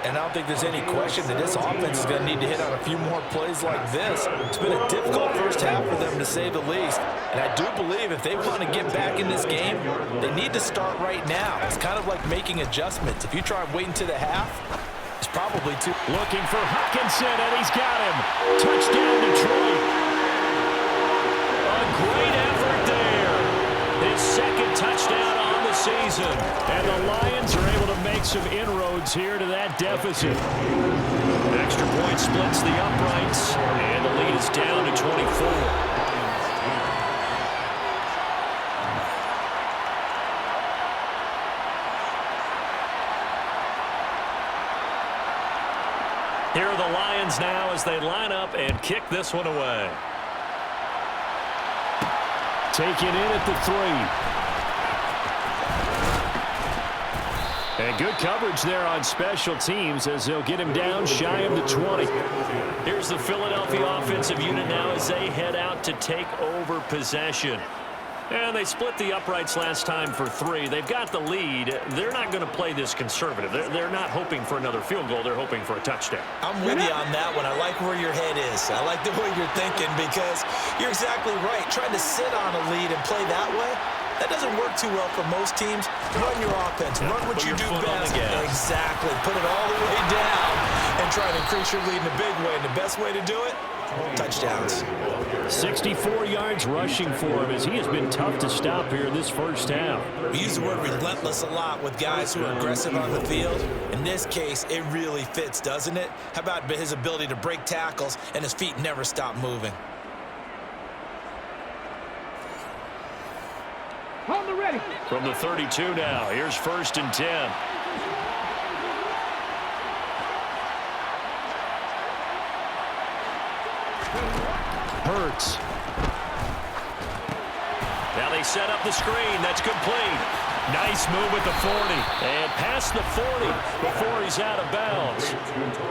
And I don't think there's any question that this offense is going to need to hit on a few more plays like this. It's been a difficult first half for them, to say the least. And I do believe if they want to get back in this game, they need to start right now. It's kind of like making adjustments. If you try and wait until the half, it's probably too... Looking for Hockenson, and he's got him. Touchdown, Detroit. A great effort there. His 2nd touchdown on the season. And the Lions are able to make some inroads here to that deficit. Extra point splits the uprights, and the lead is down to 24. Here are the Lions now as they line up and kick this one away. Taken in at the 3. And good coverage there on special teams as they'll get him down shy of the 20. Here's the Philadelphia offensive unit now as they head out to take over possession. And they split the uprights last time for 3. They've got the lead. They're not going to play this conservative. They're not hoping for another field goal. They're hoping for a touchdown. I'm with you on that one. I like where your head is. I like the way you're thinking because you're exactly right. Trying to sit on a lead and play that way, that doesn't work too well for most teams. Run your offense. Run what you do best. Exactly. Put it all the way down and try to increase your lead in a big way. And the best way to do it, touchdowns. 64 yards rushing for him as he has been tough to stop here in this first half. We use the word relentless a lot with guys who are aggressive on the field. In this case, it really fits, doesn't it? How about his ability to break tackles and his feet never stop moving? On the ready. From the 32 now, here's 1st and 10. Hurts. Now they set up the screen. That's complete. Nice move at the 40. And past the 40 before he's out of bounds.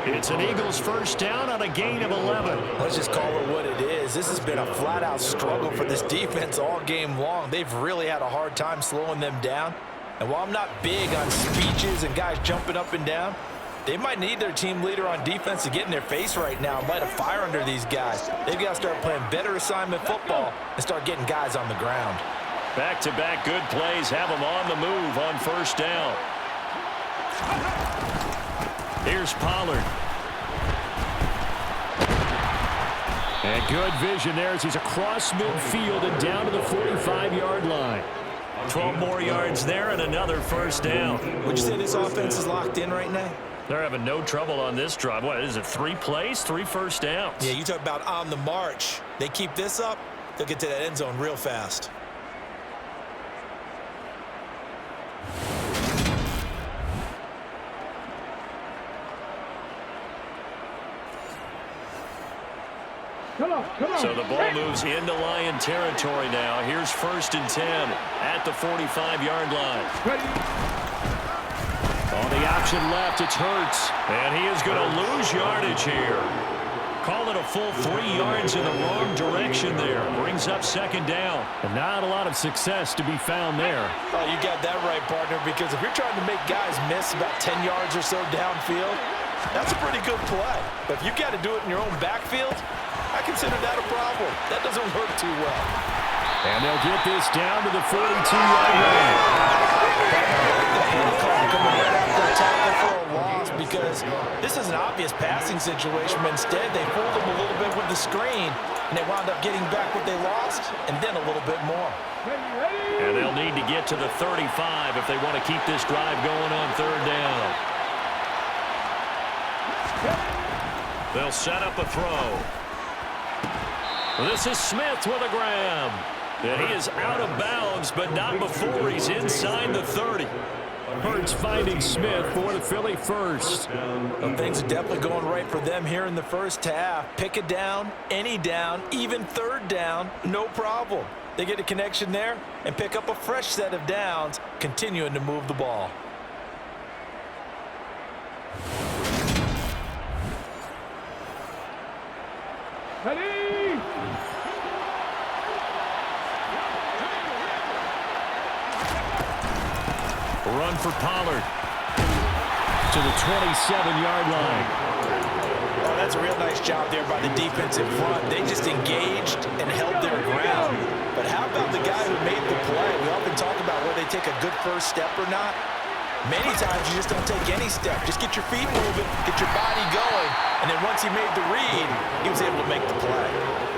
It's an Eagles first down on a gain of 11. Let's just call it what it is. This has been a flat-out struggle for this defense all game long. They've really had a hard time slowing them down. And while I'm not big on speeches and guys jumping up and down, they might need their team leader on defense to get in their face right now and light a fire under these guys. They've got to start playing better assignment football and start getting guys on the ground. Back-to-back good plays have them on the move on first down. Here's Pollard. And good vision there as he's across midfield and down to the 45-yard line. 12 more yards there and another first down. Would you say this offense is locked in right now? They're having no trouble on this drive. What is it, 3 plays, 3 first downs? Yeah, you talk about on the march. They keep this up, they'll get to that end zone real fast. Come on. So the ball moves into Lion territory now. Here's 1st and 10 at the 45-yard line. On the option left, it's Hurts. And he is going to lose yardage here. Call it a full 3 yards in the wrong direction there. Brings up 2nd down. And not a lot of success to be found there. Oh, you got that right, partner, because if you're trying to make guys miss about 10 yards or so downfield, that's a pretty good play. But if you've got to do it in your own backfield, I consider that a problem. That doesn't work too well. And they'll get this down to the 42-yard line. Coming right after a tackle for a loss because this is an obvious passing situation, but instead they fooled them a little bit with the screen, and they wound up getting back what they lost and then a little bit more. And they'll need to get to the 35 if they want to keep this drive going on 3rd down. They'll set up a throw. This is Smith with a grab. And he is out of bounds, but not before he's inside the 30. Hurts finding Smith for the Philly first. Well, things are definitely going right for them here in the first half. Pick a down, any down, even 3rd down, no problem. They get a connection there and pick up a fresh set of downs, continuing to move the ball. Ready. Run for Pollard. To the 27-yard line. Oh, that's a real nice job there by the defense in front. They just engaged and held their ground. But how about the guy who made the play? We often talk about whether they take a good first step or not. Many times you just don't take any step. Just get your feet moving, get your body going, and then once he made the read, he was able to make the play.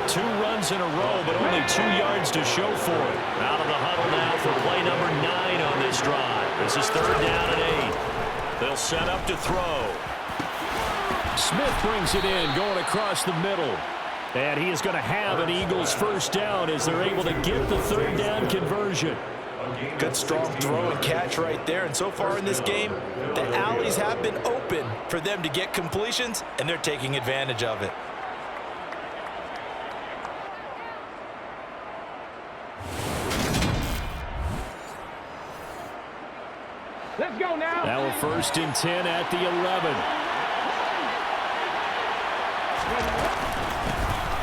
2 runs in a row, but only 2 yards to show for it. Out of the huddle now for play number 9 on this drive. This is 3rd down and 8. They'll set up to throw. Smith brings it in, going across the middle. And he is going to have an Eagles first down as they're able to get the 3rd down conversion. Good strong throw and catch right there. And so far in this game, the alleys have been open for them to get completions, and they're taking advantage of it. Let's go now. Now a 1st and 10 at the 11.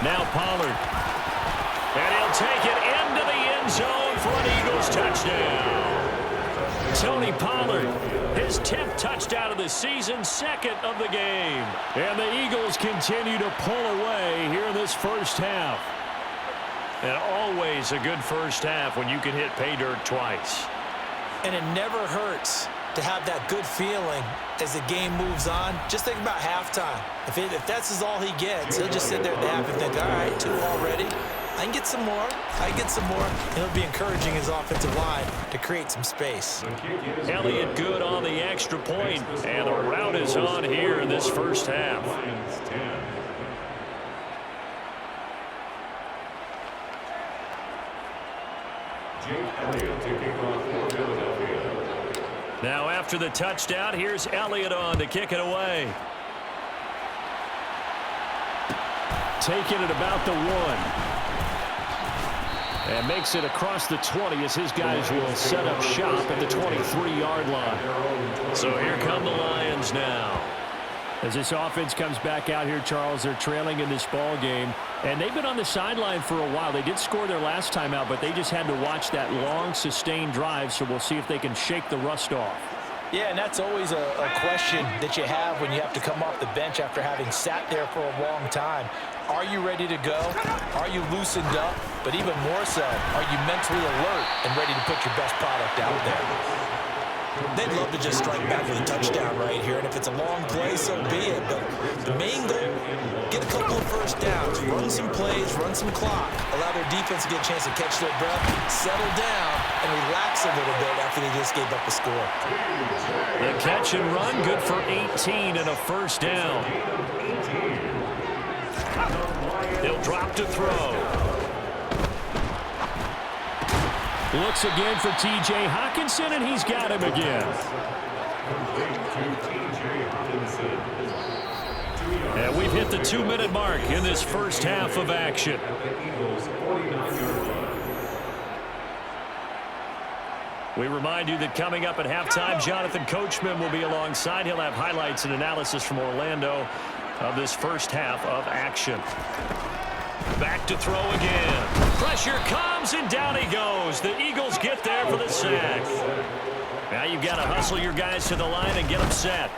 Now Pollard. And he'll take it into the end zone for an Eagles touchdown. Tony Pollard, his 10th touchdown of the season, 2nd of the game. And the Eagles continue to pull away here in this first half. And always a good first half when you can hit pay dirt twice. And it never hurts to have that good feeling as the game moves on. Just think about halftime. If that's all he gets, he'll just sit there at the half and think, all right, 2 already. I can get some more. I can get some more. And he'll be encouraging his offensive line to create some space. Elliott good on the extra point, and the route is on here in this first half. Jake Elliott to kick off for Philadelphia. Now after the touchdown, here's Elliott on to kick it away. Taking it about the 1. And makes it across the 20 as his guys will set up shop at the 23-yard line. So here come the Lions now. As this offense comes back out here, Charles, they're trailing in this ball game. And they've been on the sideline for a while. They did score their last time out, but they just had to watch that long, sustained drive. So we'll see if they can shake the rust off. Yeah, and that's always a question that you have when you have to come off the bench after having sat there for a long time. Are you ready to go? Are you loosened up? But even more so, are you mentally alert and ready to put your best product out there? They'd love to just strike back with a touchdown right here, and if it's a long play, so be it. But the main goal, get a couple of first downs, run some plays, run some clock, allow their defense to get a chance to catch their breath, settle down, and relax a little bit after they just gave up a score. The catch and run, good for 18 and a first down. They'll drop to throw. Looks again for T.J. Hockenson, and he's got him again. And we've hit the 2-minute mark in this first half of action. We remind you that coming up at halftime, Jonathan Coachman will be alongside. He'll have highlights and analysis from Orlando of this first half of action. Back to throw again. Pressure comes, and down he goes. The Eagles get there for the sack. Now you've got to hustle your guys to the line and get them set.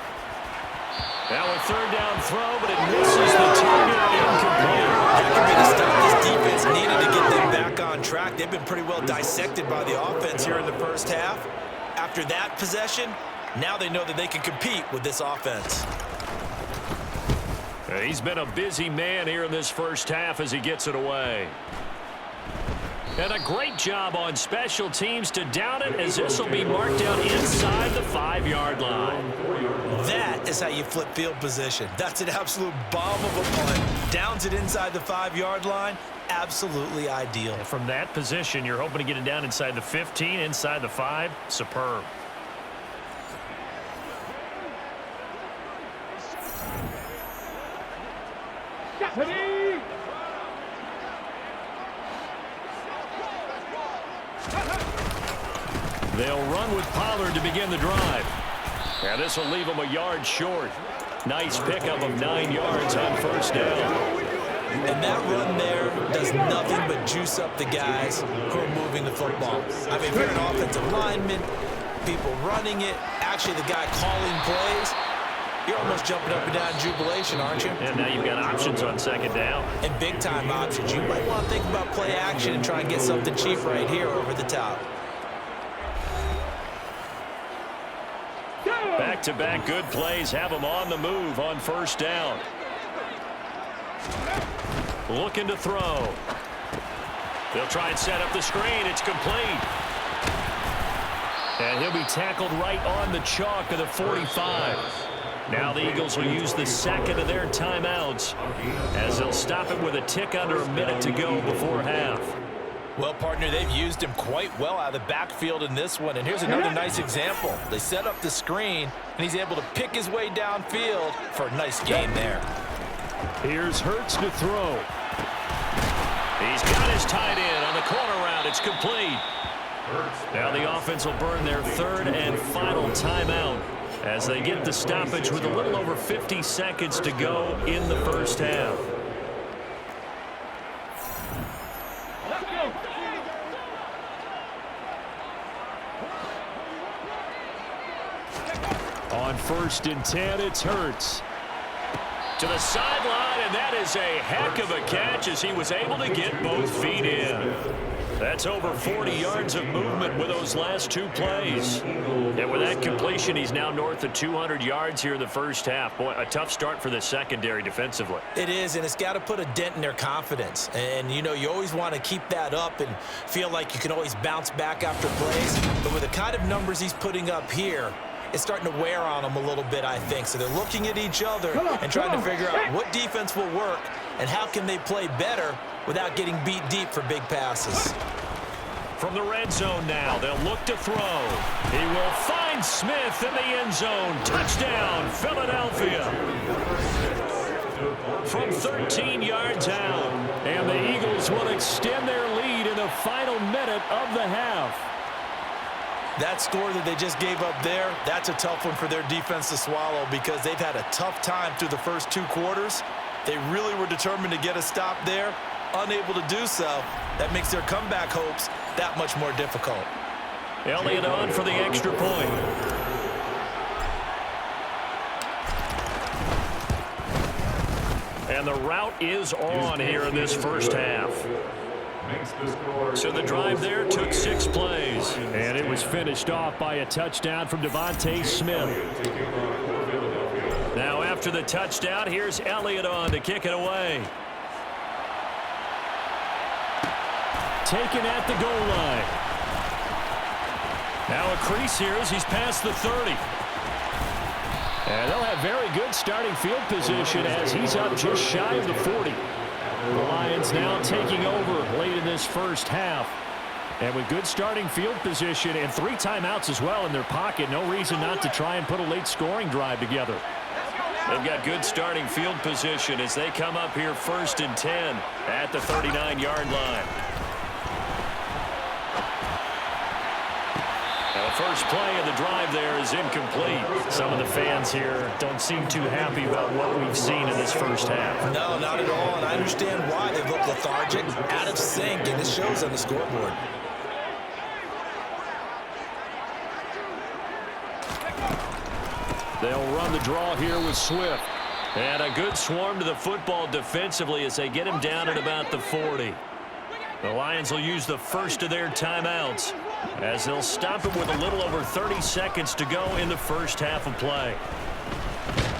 Now a 3rd down throw, but it misses the target. Incomplete. That could be the stop this defense needed to get them back on track. They've been pretty well dissected by the offense here in the first half. After that possession, now they know that they can compete with this offense. He's been a busy man here in this first half as he gets it away. And a great job on special teams to down it, as this will be marked out inside the 5-yard line. That is how you flip field position. That's an absolute bomb of a punt. Downs it inside the 5-yard line. Absolutely ideal. And from that position, you're hoping to get it down inside the 15, inside the 5. Superb. Ready? They'll run with Pollard to begin the drive. And this will leave them a yard short. Nice pickup of 9 yards on first down. And that run there does nothing but juice up the guys who are moving the football. I mean, if you're an offensive lineman, people running it, actually the guy calling plays, you're almost jumping up and down in jubilation, aren't you? And now you've got options on 2nd down. And big-time options. You might want to think about play action and try and get something cheap right here over the top. Back-to-back good plays have them on the move on first down. Looking to throw. They'll try and set up the screen. It's complete. And he'll be tackled right on the chalk of the 45. Now the Eagles will use the 2nd of their timeouts as they'll stop it with a tick under a minute to go before half. Well, partner, they've used him quite well out of the backfield in this one. And here's another nice example. They set up the screen, and he's able to pick his way downfield for a nice gain there. Here's Hurts to throw. He's got his tight end on the corner route. It's complete. Now the offense will burn their 3rd and final timeout as they get the stoppage with a little over 50 seconds to go in the first half. On 1st and 10, it's Hurts. To the sideline, and that is a heck of a catch as he was able to get both feet in. That's over 40 yards of movement with those last 2 plays. And with that completion, he's now north of 200 yards here in the first half. Boy, a tough start for the secondary defensively. It is, and it's got to put a dent in their confidence. And, you know, you always want to keep that up and feel like you can always bounce back after plays. But with the kind of numbers he's putting up here, it's starting to wear on them a little bit, I think. So they're looking at each other and trying to figure out what defense will work and how can they play better without getting beat deep for big passes. From the red zone now, they'll look to throw. He will find Smith in the end zone. Touchdown, Philadelphia. From 13 yards out. And the Eagles will extend their lead in the final minute of the half. That score that they just gave up there, that's a tough one for their defense to swallow because they've had a tough time through the first 2 quarters. They really were determined to get a stop there, unable to do so. That makes their comeback hopes that much more difficult. Elliott on for the extra point. And the route is on here in this first half. So the drive there took 6 plays. And it was finished off by a touchdown from Devontae Smith. Now after the touchdown, here's Elliott on to kick it away. Taken at the goal line. Now a crease here as he's past the 30. And they'll have very good starting field position as he's up just shy of the 40. The Lions now taking over late in this first half. And with good starting field position and 3 timeouts as well in their pocket, no reason not to try and put a late scoring drive together. They've got good starting field position as they come up here 1st and 10 at the 39-yard line. Now the first play of the drive there is incomplete. Some of the fans here don't seem too happy about what we've seen in this first half. No, not at all, and I understand why. They look lethargic, out of sync, and it shows on the scoreboard. They'll run the draw here with Swift. And a good swarm to the football defensively as they get him down at about the 40. The Lions will use the first of their timeouts as they'll stop him with a little over 30 seconds to go in the first half of play.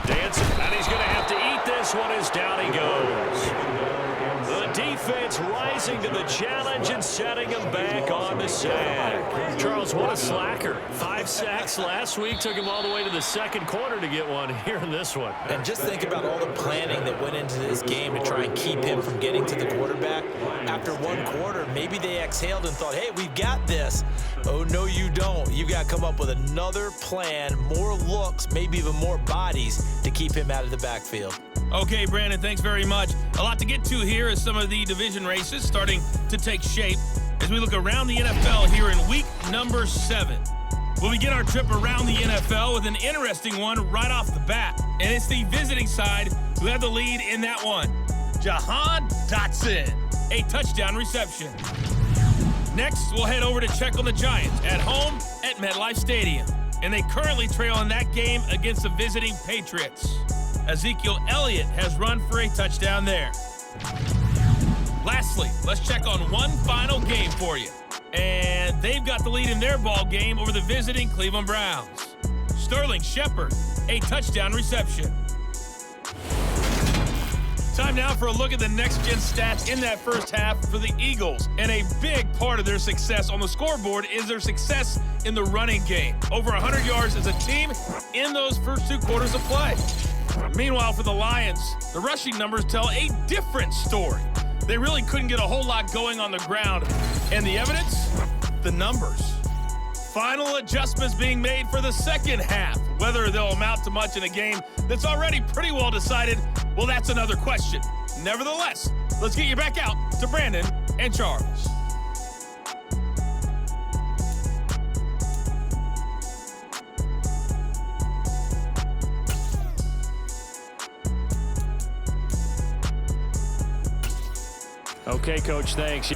Dancing, and he's going to have to eat this one as down he goes. The defense rising to the challenge and setting him back on the sack. Charles, what a slacker. 5 sacks last week, took him all the way to the second quarter to get one here in this one. And just think about all the planning that went into this game to try and keep him from getting to the quarterback. After 1 quarter, maybe they exhaled and thought, hey, we've got this. Oh, no, you don't. You got to come up with another plan, more looks, maybe even more bodies to keep him out of the backfield. Okay, Brandon, thanks very much. A lot to get to here as some of the division races starting to take shape as we look around the NFL here in week number 7. We'll begin our trip around the NFL with an interesting one right off the bat, and it's the visiting side who have the lead in that one. Jahan Dotson, a touchdown reception. Next, we'll head over to check on the Giants at home at MetLife Stadium, and they currently trail in that game against the visiting Patriots. Ezekiel Elliott has run for a touchdown there. Lastly, let's check on one final game for you. And they've got the lead in their ball game over the visiting Cleveland Browns. Sterling Shepard, a touchdown reception. Time now for a look at the next-gen stats in that first half for the Eagles. And a big part of their success on the scoreboard is their success in the running game. Over 100 yards as a team in those first 2 quarters of play. Meanwhile, for the Lions, the rushing numbers tell a different story. They really couldn't get a whole lot going on the ground. And the evidence? The numbers. Final adjustments being made for the second half. Whether they'll amount to much in a game that's already pretty well decided, well, that's another question. Nevertheless, let's get you back out to Brandon and Charles. Okay, Coach, thanks.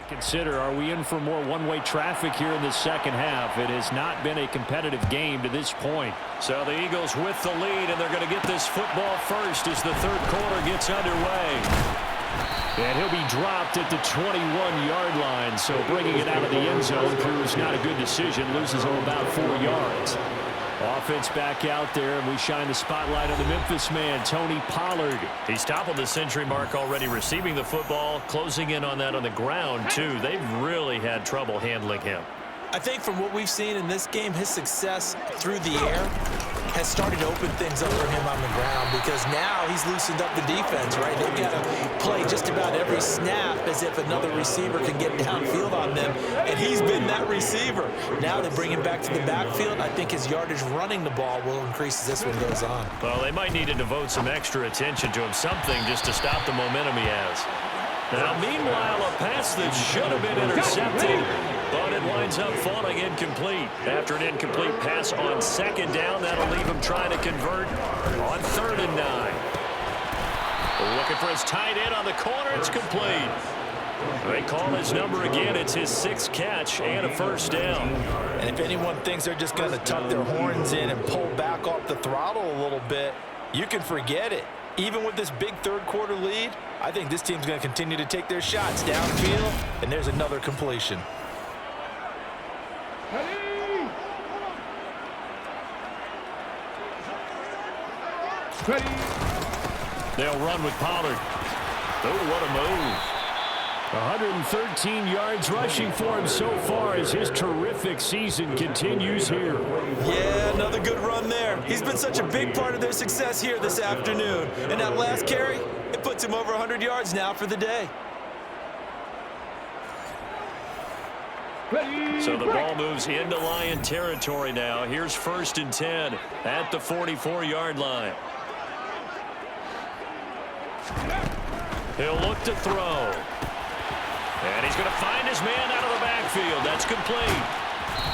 Consider, are we in for more one-way traffic here in the second half? It has not been a competitive game to this point. So the Eagles with the lead, and they're going to get this football first as the third quarter gets underway. And he'll be dropped at the 21-yard line, so bringing it out of the end zone proves not a good decision. Loses him about 4 yards. Offense back out there, and we shine the spotlight on the Memphis man, Tony Pollard. He's toppled the century mark already receiving the football, closing in on that on the ground, too. They've really had trouble handling him. I think from what we've seen in this game, his success through the air has started to open things up for him on the ground because now he's loosened up the defense, right? They've got to play just about every snap as if another receiver can get downfield on them, and he's been that receiver. Now they bring him back to the backfield. I think his yardage running the ball will increase as this one goes on. Well, they might need to devote some extra attention to him, something just to stop the momentum he has. Now, meanwhile, a pass that should have been intercepted, but it winds up falling incomplete. After an incomplete pass on second down, that'll leave him trying to convert on 3rd and 9. Looking for his tight end on the corner. It's complete. They call his number again. It's his 6th catch and a first down. And if anyone thinks they're just going to tuck their horns in and pull back off the throttle a little bit, you can forget it. Even with this big third quarter lead, I think this team's going to continue to take their shots downfield, and there's another completion. Ready. They'll run with Pollard. Oh, what a move. 113 yards rushing for him so far as his terrific season continues here. Yeah, another good run there. He's been such a big part of their success here this afternoon. And that last carry, it puts him over 100 yards now for the day. So the ball moves into Lion territory now. Here's 1st and 10 at the 44-yard line. He'll look to throw. And he's going to find his man out of the backfield. That's complete.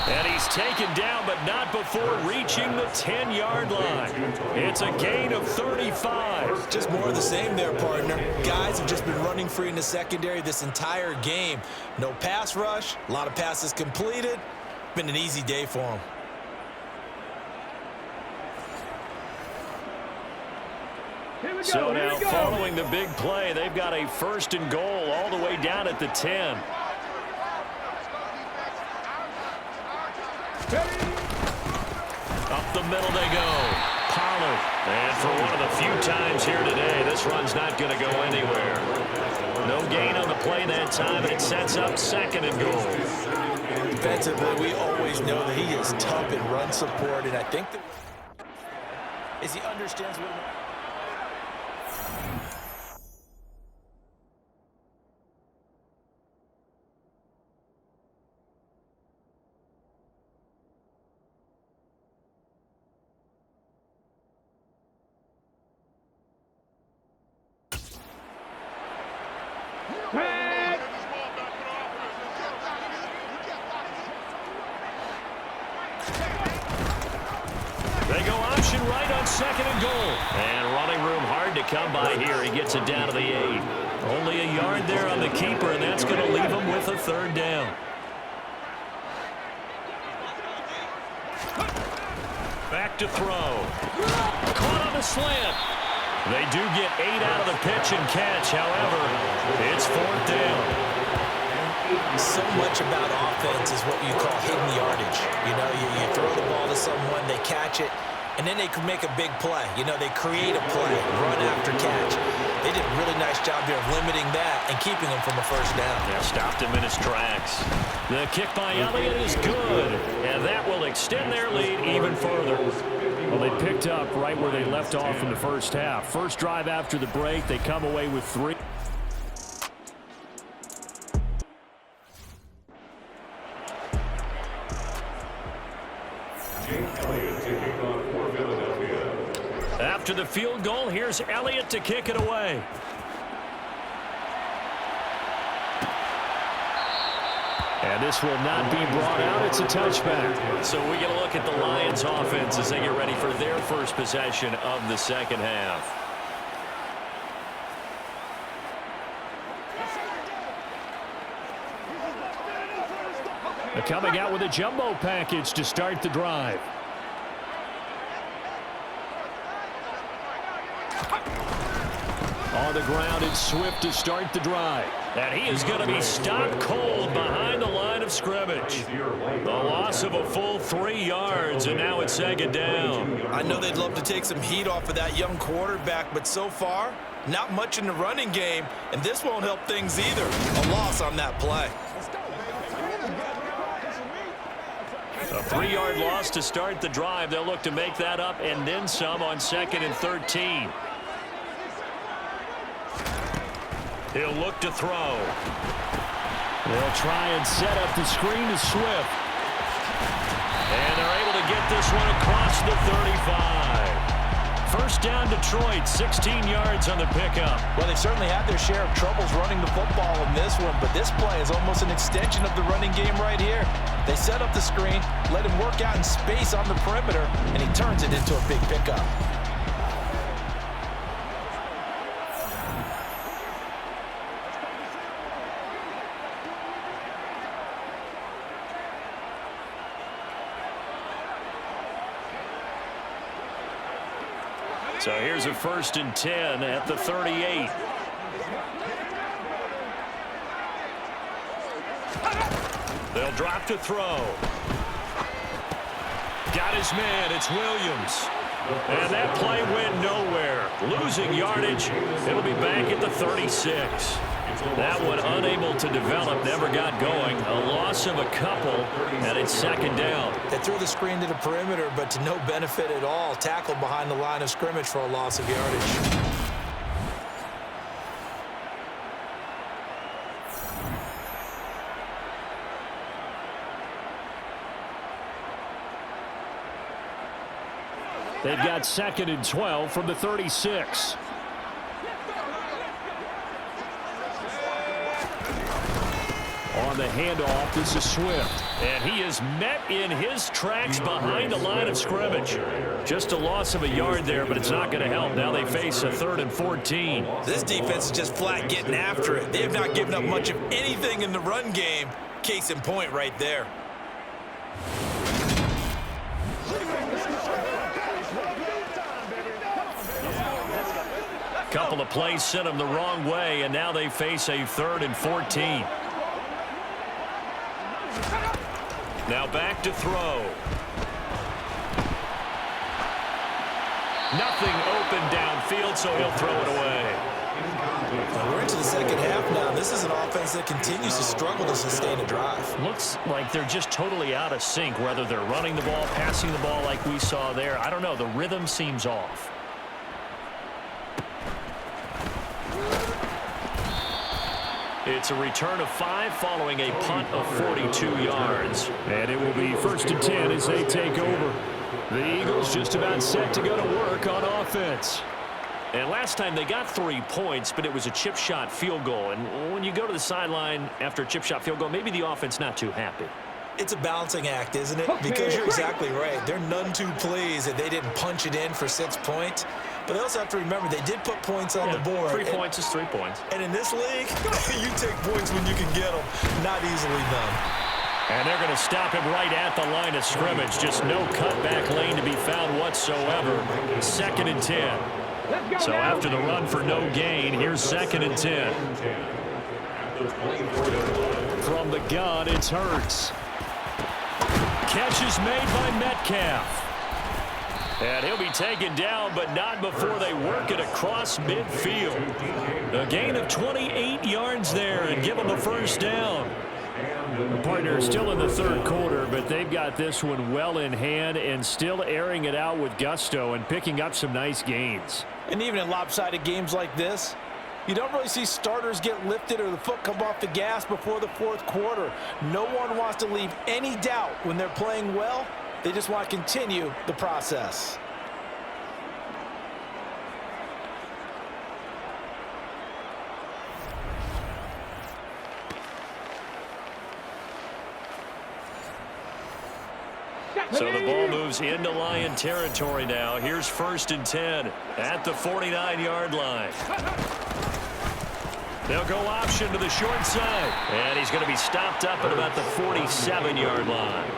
And he's taken down, but not before reaching the 10-yard line. It's a gain of 35. Just more of the same there, partner. Guys have just been running free in the secondary this entire game. No pass rush, a lot of passes completed. Been an easy day for them. So now following the big play, they've got a 1st and goal all the way down at the 10. Up the middle they go. Pollard. And for one of the few times here today, this run's not going to go anywhere. No gain on the play that time, and it sets up 2nd and goal. Defensively, we always know that he is tough in run support, and I think that is he understands what. They go option right on 2nd and goal. And running room hard to come by here. He gets it down to the 8. Only a yard there on the keeper, and that's going to leave him with a 3rd down. Back to throw. Caught on the slant. They do get 8 out of the pitch and catch. However, it's 4th down. So much about offense is what you call hidden yardage. You know, you throw the ball to someone, they catch it, and then they can make a big play. You know, they create a play, run after catch. They did a really nice job here of limiting that and keeping him from a 1st down. Yeah, stopped him in his tracks. The kick by Elliott is good, and that will extend their lead even further. Well, they picked up right where they left off in the first half. First drive after the break, they come away with 3. After the field goal, here's Elliott to kick it away. And this will not be brought out. It's a touchback. So we get a look at the Lions offense as they get ready for their first possession of the second half. Coming out with a jumbo package to start the drive. On the ground, it's Swift to start the drive. And he is going to be stopped cold behind the line of scrimmage. The loss of a full 3 yards, and now it's second down. I know they'd love to take some heat off of that young quarterback, but so far, not much in the running game, and this won't help things either. A loss on that play. A 3-yard loss to start the drive. They'll look to make that up and then some on 2nd and 13. He'll look to throw. They'll try and set up the screen to Swift. And they're able to get this one across the 35. First down, Detroit, 16 yards on the pickup. Well, they certainly had their share of troubles running the football in this one, but this play is almost an extension of the running game right here. They set up the screen, let him work out in space on the perimeter, and he turns it into a big pickup. So here's a 1st and 10 at the 38. They'll drop to throw. Got his man. It's Williams. And that play went nowhere. Losing yardage. It'll be back at the 36. That one unable to develop, never got going. A loss of a couple, and it's second down. They threw the screen to the perimeter, but to no benefit at all. Tackled behind the line of scrimmage for a loss of yardage. They've got 2nd and 12 from the 36. On the handoff, this is Swift. And he is met in his tracks behind the line of scrimmage. Just a loss of a yard there, but it's not going to help. Now they face a 3rd and 14. This defense is just flat getting after it. They have not given up much of anything in the run game. Case in point right there. Couple of plays sent them the wrong way, and now they face a 3rd and 14. Now back to throw. Nothing open downfield, so he'll throw it away. We're into the second half now. This is an offense that continues to struggle to sustain a drive. Looks like they're just totally out of sync, whether they're running the ball, passing the ball like we saw there. I don't know. The rhythm seems off. It's a return of 5 following a punt of 42 yards. And it will be 1st and 10 as they take over. The Eagles just about set to go to work on offense. And last time they got 3 points, but it was a chip shot field goal. And when you go to the sideline after a chip shot field goal, maybe the offense not too happy. It's a balancing act, isn't it? Because you're exactly right. They're none too pleased that they didn't punch it in for 6 points. But they also have to remember they did put points on the board. 3 points is 3 points. And in this league, you take points when you can get them. Not easily done. And they're going to stop him right at the line of scrimmage. Just no cutback lane to be found whatsoever. 2nd and 10. So after the run for no gain, here's 2nd and 10. From the gun, it's Hurts. Catch is made by Metcalf. And he'll be taken down, but not before they work it across midfield. A gain of 28 yards there and give them the first down. The partner still in the 3rd quarter, but they've got this one well in hand and still airing it out with gusto and picking up some nice gains. And even in lopsided games like this, you don't really see starters get lifted or the foot come off the gas before the 4th quarter. No one wants to leave any doubt when they're playing well. They just want to continue the process. So the ball moves into Lion territory now. Here's 1st and 10 at the 49-yard line. They'll go option to the short side. And he's going to be stopped up at about the 47-yard line.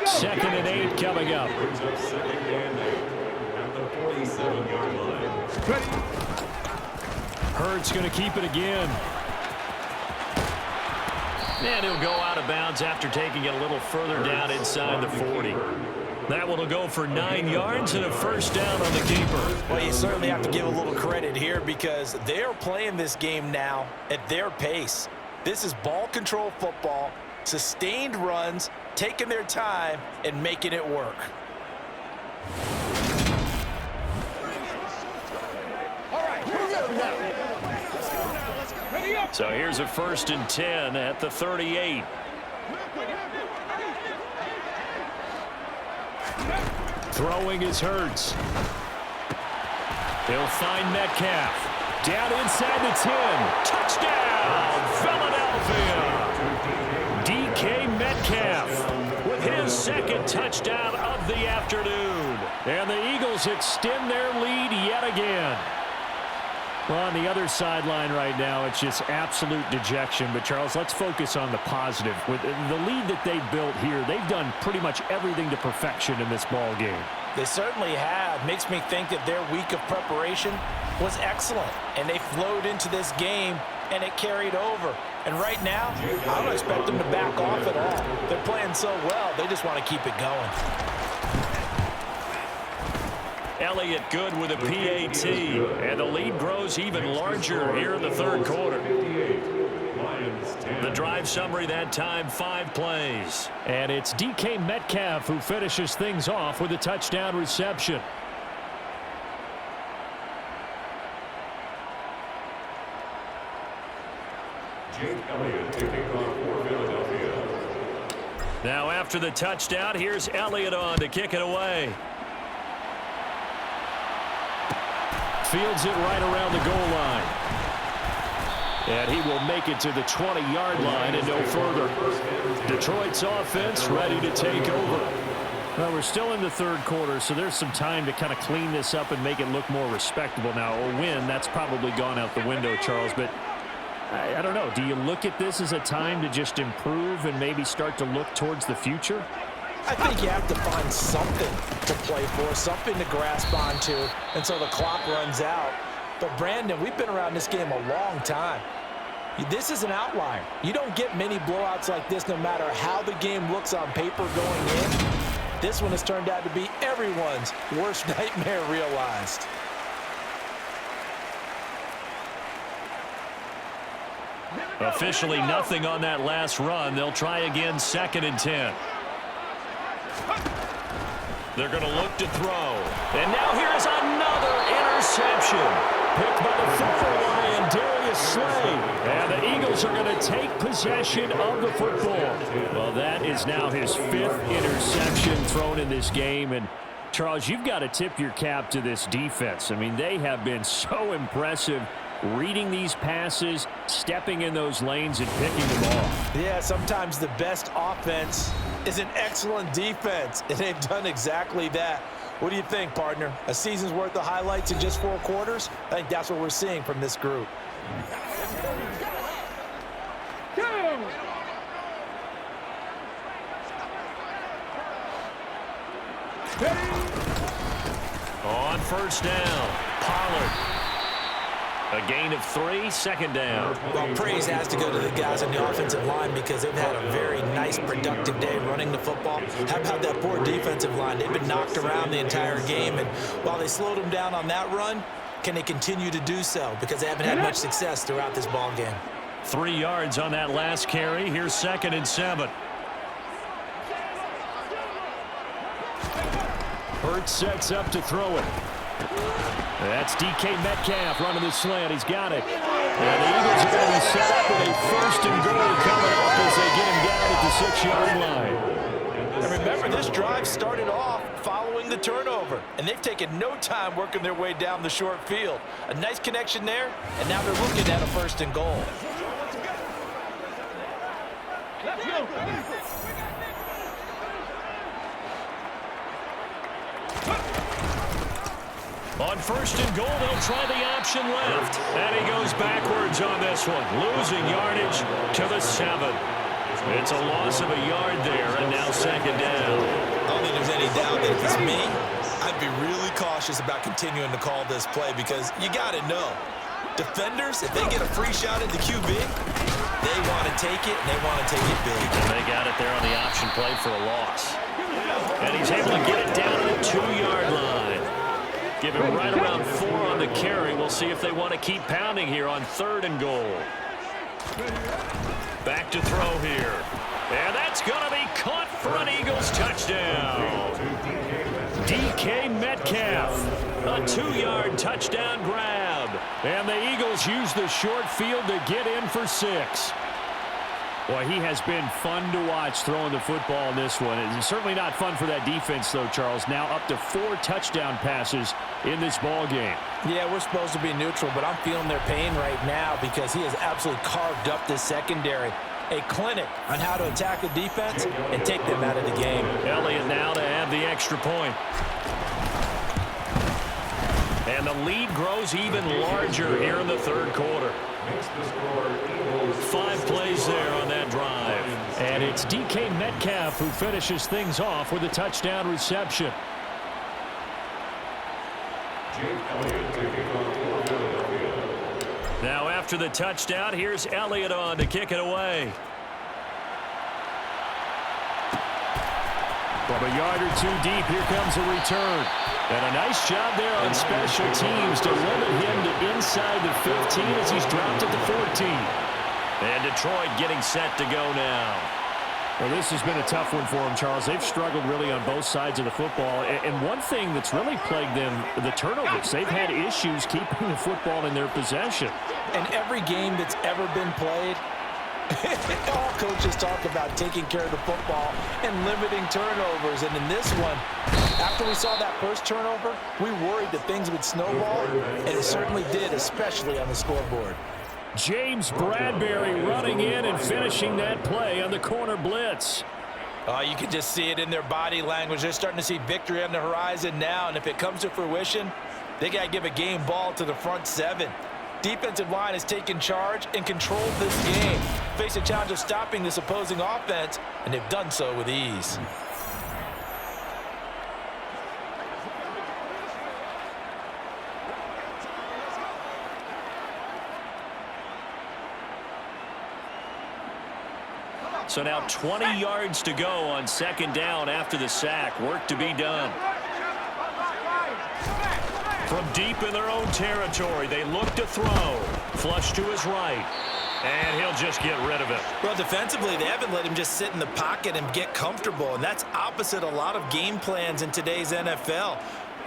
2nd and 8 coming up. Brings up 2nd and 8 at the 47-yard line. Hurts going to keep it again. And he'll go out of bounds after taking it a little further down inside the 40. That one will go for 9 yards and a first down on the keeper. Well, you certainly have to give a little credit here because they're playing this game now at their pace. This is ball control football, sustained runs, taking their time and making it work. So here's a 1st and 10 at the 38. Throwing is Hurts. He'll find Metcalf. Down inside the 10. Touchdown, Philadelphia. DK Metcalf with his 2nd touchdown of the afternoon. And the Eagles extend their lead yet again. Well, on the other sideline right now, it's just absolute dejection. But, Charles, let's focus on the positive. With the lead that they built here, they've done pretty much everything to perfection in this ball game. They certainly have. Makes me think that their week of preparation was excellent. And they flowed into this game, and it carried over. And right now, I don't expect them to back off at all. They're playing so well, they just want to keep it going. Elliott good with a PAT, and the lead grows even larger here in the 3rd quarter. The drive summary that time, 5 plays. And it's DK Metcalf who finishes things off with a touchdown reception. Jake Elliott kicking off for Philadelphia. Now after the touchdown, here's Elliott on to kick it away. Fields it right around the goal line. And he will make it to the 20-yard line and no further. Detroit's offense ready to take over. Well, we're still in the 3rd quarter, so there's some time to kind of clean this up and make it look more respectable now. A win, that's probably gone out the window, Charles, but I don't know. Do you look at this as a time to just improve and maybe start to look towards the future? I think you have to find something to play for, something to grasp onto, and so the clock runs out. But, Brandon, we've been around this game a long time. This is an outlier. You don't get many blowouts like this no matter how the game looks on paper going in. This one has turned out to be everyone's worst nightmare realized. Officially nothing on that last run. They'll try again, 2nd and 10. They're going to look to throw. And now here's another interception. Picked by the former Lion, Darius Slay. And the Eagles are going to take possession of the football. Well, that is now his 5th interception thrown in this game. And, Charles, you've got to tip your cap to this defense. I mean, they have been so impressive reading these passes, stepping in those lanes, and picking them off. Yeah, sometimes the best offense is an excellent defense, and they've done exactly that. What do you think, partner? A season's worth of highlights in just 4 quarters? I think that's what we're seeing from this group. On 1st down, Pollard. A gain of 3, 2nd down. Well, praise has to go to the guys on the offensive line because they've had a very nice, productive day running the football. How about that poor defensive line? They've been knocked around the entire game, and while they slowed them down on that run, can they continue to do so? Because they haven't had much success throughout this ball game. 3 yards on that last carry. Here's 2nd and 7. Hurts sets up to throw it. That's DK Metcalf running the slant. He's got it. And the Eagles are going to be set up with a 1st and goal coming up as they get him down at the 6-yard line. And remember, this drive started off following the turnover, and they've taken no time working their way down the short field. A nice connection there, and now they're looking at a 1st and goal. Let's go. On first and goal, they'll try the option left. And he goes backwards on this one, losing yardage to the 7. It's a loss of a yard there, and now second down. I don't think there's any doubt that if it's me, I'd be really cautious about continuing to call this play because you got to know, defenders, if they get a free shot at the QB, they want to take it, and they want to take it big. And they got it there on the option play for a loss. And he's able to get it down to the 2-yard line. Give him right around 4 on the carry. We'll see if they want to keep pounding here on 3rd and goal. Back to throw here. And that's going to be caught for an Eagles touchdown. DK Metcalf, a 2-yard touchdown grab. And the Eagles use the short field to get in for 6. Boy, he has been fun to watch throwing the football in this one. It's certainly not fun for that defense, though, Charles. Now up to 4 touchdown passes in this ball game. Yeah, we're supposed to be neutral, but I'm feeling their pain right now because he has absolutely carved up this secondary. A clinic on how to attack a defense and take them out of the game. Elliott now to have the extra point. And the lead grows even larger here in the 3rd quarter. 5 plays there on that drive. And it's DK Metcalf who finishes things off with a touchdown reception. Now after the touchdown, here's Elliott on to kick it away. From a yard or 2 deep, here comes a return. And a nice job there on special teams to limit him to inside the 15 as he's dropped at the 14. And Detroit getting set to go now. Well, this has been a tough one for them, Charles. They've struggled really on both sides of the football. And one thing that's really plagued them, the turnovers. They've had issues keeping the football in their possession. In every game that's ever been played, all coaches talk about taking care of the football and limiting turnovers. And in this one, after we saw that first turnover, we worried that things would snowball, and it certainly did, especially on the scoreboard. James Bradbury running in and finishing that play on the corner blitz. You can just see it in their body language. They're starting to see victory on the horizon now, and if it comes to fruition, they got to give a game ball to the front 7. Defensive line has taken charge and controlled this game. Face a challenge of stopping this opposing offense, and they've done so with ease. So now 20 yards to go on second down after the sack. Work to be done. From deep in their own territory, they look to throw. Flush to his right. And he'll just get rid of it. Well, defensively, they haven't let him just sit in the pocket and get comfortable, and that's opposite a lot of game plans in today's NFL.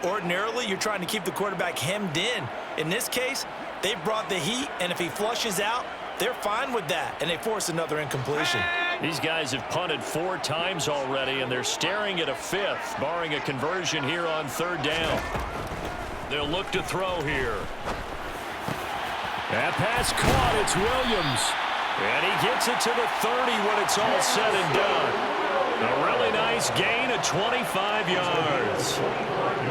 Ordinarily, you're trying to keep the quarterback hemmed in. In this case, they've brought the heat, and if he flushes out, they're fine with that, and they force another incompletion. These guys have punted 4 times already, and they're staring at a 5th, barring a conversion here on 3rd down. They'll look to throw here. That pass caught. It's Williams. And he gets it to the 30 when it's all said and done. A really nice gain of 25 yards.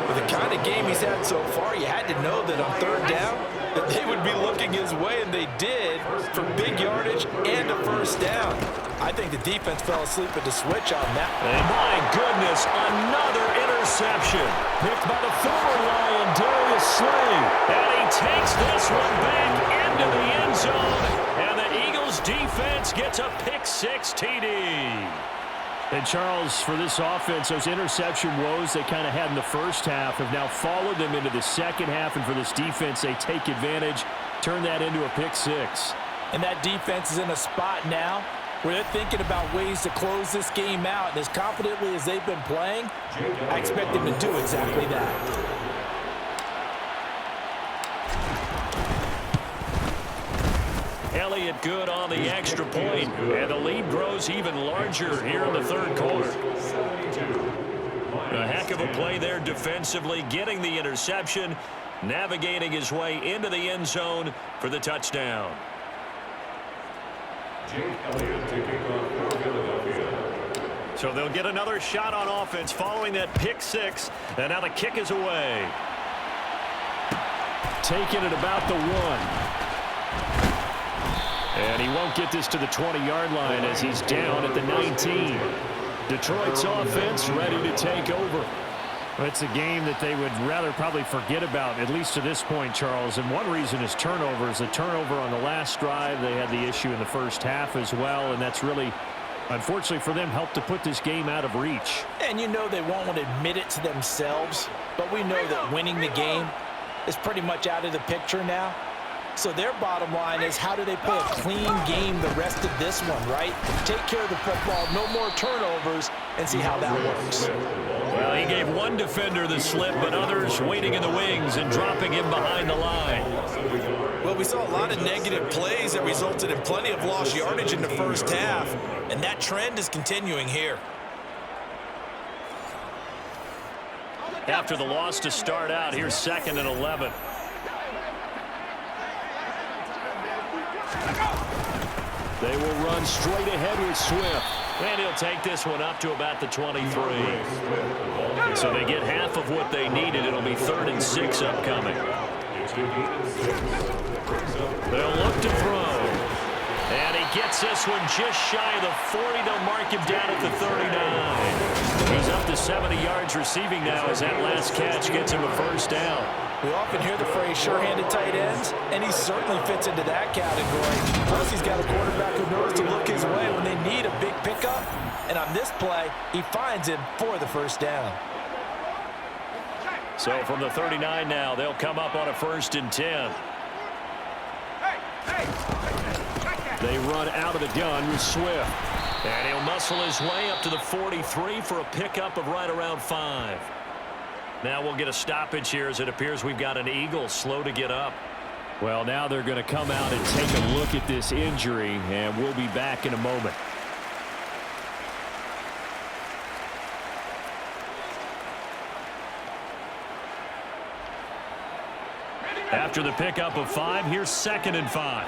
With the kind of game he's had so far, you had to know that on 3rd down that they would be looking his way, and they did, for big yardage and a first down. I think the defense fell asleep at the switch on that. And my goodness, another interception. Picked by the former Lion, Darius Slay. And he takes this one back into the end zone. And the Eagles defense gets a pick-6 TD. And Charles, for this offense, those interception woes they kind of had in the first half have now followed them into the second half. And for this defense, they take advantage, turn that into a pick-6. And that defense is in a spot now where they're thinking about ways to close this game out. And as confidently as they've been playing, I expect them to do exactly that. Elliott good on the extra point, and the lead grows even larger here in the 3rd quarter. A heck of a play there defensively, getting the interception, navigating his way into the end zone for the touchdown. So they'll get another shot on offense following that pick-6, and now the kick is away. taken at about the 1. And he won't get this to the 20-yard line as he's down at the 19. Detroit's offense ready to take over. It's a game that they would rather probably forget about, at least to this point, Charles. And one reason is turnovers. The turnover on the last drive, they had the issue in the first half as well, and that's really, unfortunately for them, helped to put this game out of reach. And you know they won't want to admit it to themselves, but we know that winning the game is pretty much out of the picture now. So their bottom line is, how do they play a clean game the rest of this one, right? Take care of the football, no more turnovers, and see how that works. Well, he gave one defender the slip, but others waiting in the wings and dropping him behind the line. Well, we saw a lot of negative plays that resulted in plenty of lost yardage in the first half, and that trend is continuing here. After the loss to start out, here's 2nd and 11. They will run straight ahead with Swift. And he'll take this one up to about the 23. So they get half of what they needed. It'll be 3rd and 6 upcoming. They'll look to throw. And he gets this one just shy of the 40. They'll mark him down at the 39. He's up to 70 yards receiving now as that last catch gets him a first down. We often hear the phrase sure-handed tight ends, and he certainly fits into that category. Plus, he's got a quarterback who knows to look his way when they need a big pickup. And on this play, he finds him for the first down. So from the 39 now, they'll come up on a 1st and 10. They run out of the gun with Swift. And he'll muscle his way up to the 43 for a pickup of right around 5. Now we'll get a stoppage here as it appears we've got an Eagle slow to get up. Well, now they're going to come out and take a look at this injury, and we'll be back in a moment. After the pickup of 5, here's 2nd and 5.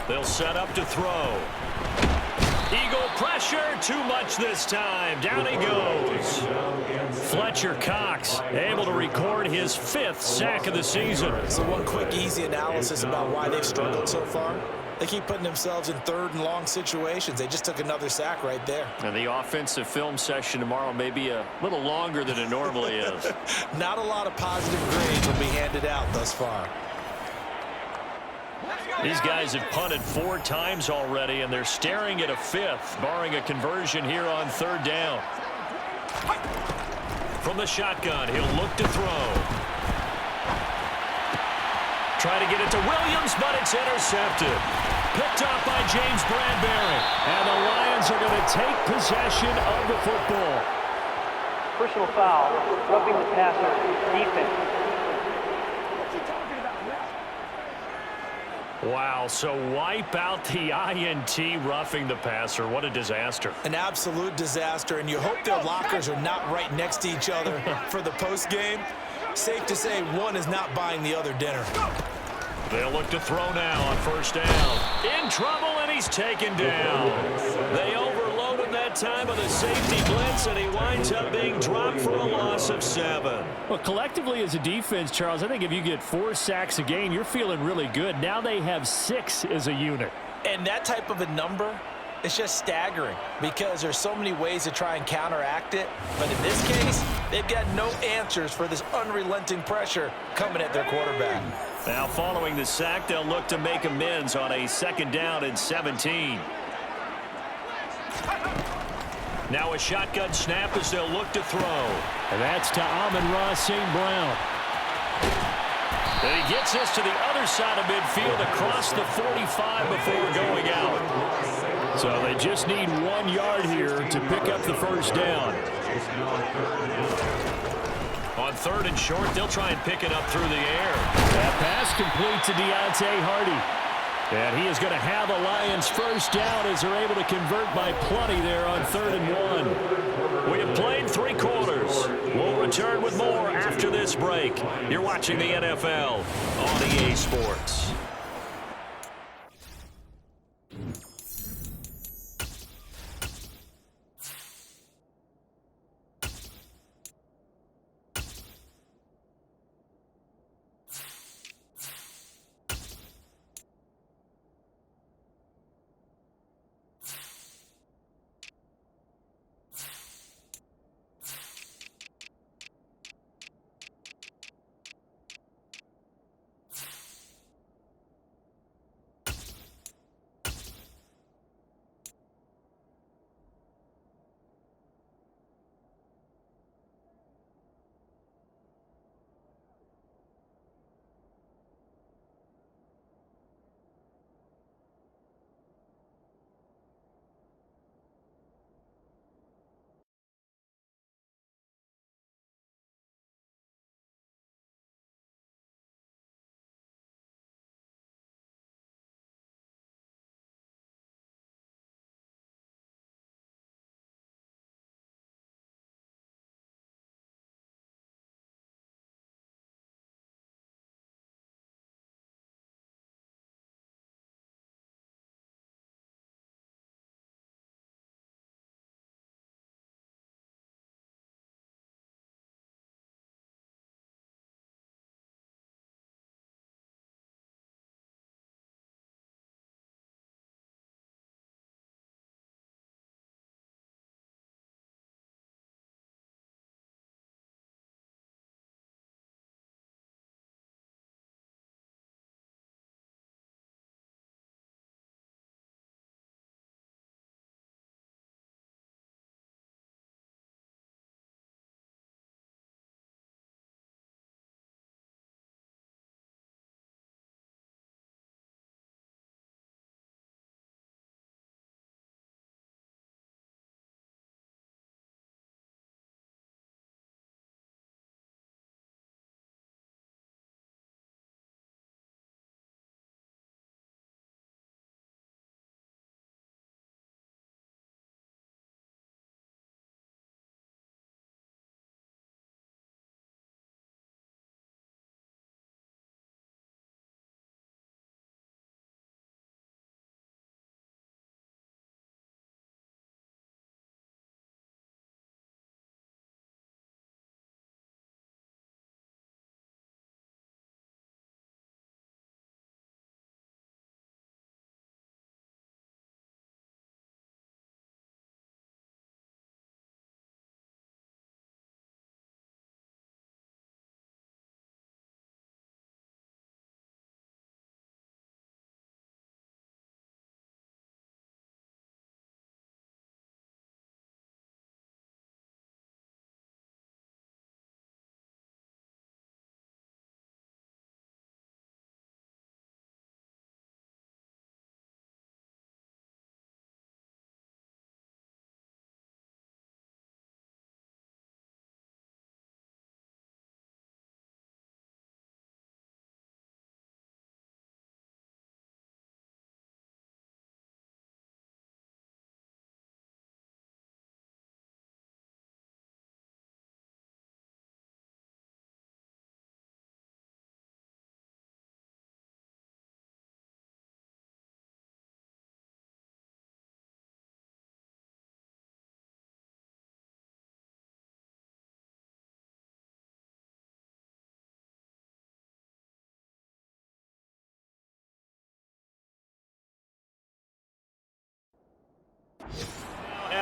They'll set up to throw. Eagle pressure, too much this time. Down he goes. Fletcher Cox able to record his 5th sack of the season. So one quick, easy analysis about why they've struggled so far. They keep putting themselves in 3rd and long situations. They just took another sack right there. And the offensive film session tomorrow may be a little longer than it normally is. Not a lot of positive grades will be handed out thus far. These guys have punted 4 times already, and they're staring at a 5th, barring a conversion here on 3rd down. From the shotgun, he'll look to throw. Try to get it to Williams, but it's intercepted. Picked off by James Bradbury. And the Lions are going to take possession of the football. Personal foul, roughing the passer, defense. Wow, so wipe out the INT, roughing the passer. What a disaster. An absolute disaster, and you hope their lockers are not right next to each other for the postgame. Safe to say one is not buying the other dinner. They'll look to throw now on 1st down. In trouble, and he's taken down. They overload him that time with a safety blitz, and he winds up being dropped for a loss of 7. Well, collectively as a defense, Charles, I think if you get 4 sacks a game, you're feeling really good. Now they have 6 as a unit. And that type of a number, it's just staggering because there's so many ways to try and counteract it. But in this case, they've got no answers for this unrelenting pressure coming at their quarterback. Now following the sack, they'll look to make amends on a 2nd down and 17. Now a shotgun snap as they'll look to throw. And that's to Amon-Ra St. Brown. And he gets this to the other side of midfield across the 45 before going out. So they just need 1 yard here to pick up the 1st down. On 3rd and short, they'll try and pick it up through the air. That pass complete to Deontay Hardy. And he is going to have a Lions 1st down as they're able to convert by plenty there on 3rd and 1. We have played 3 quarters. We'll return with more after this break. You're watching the NFL on EA Sports.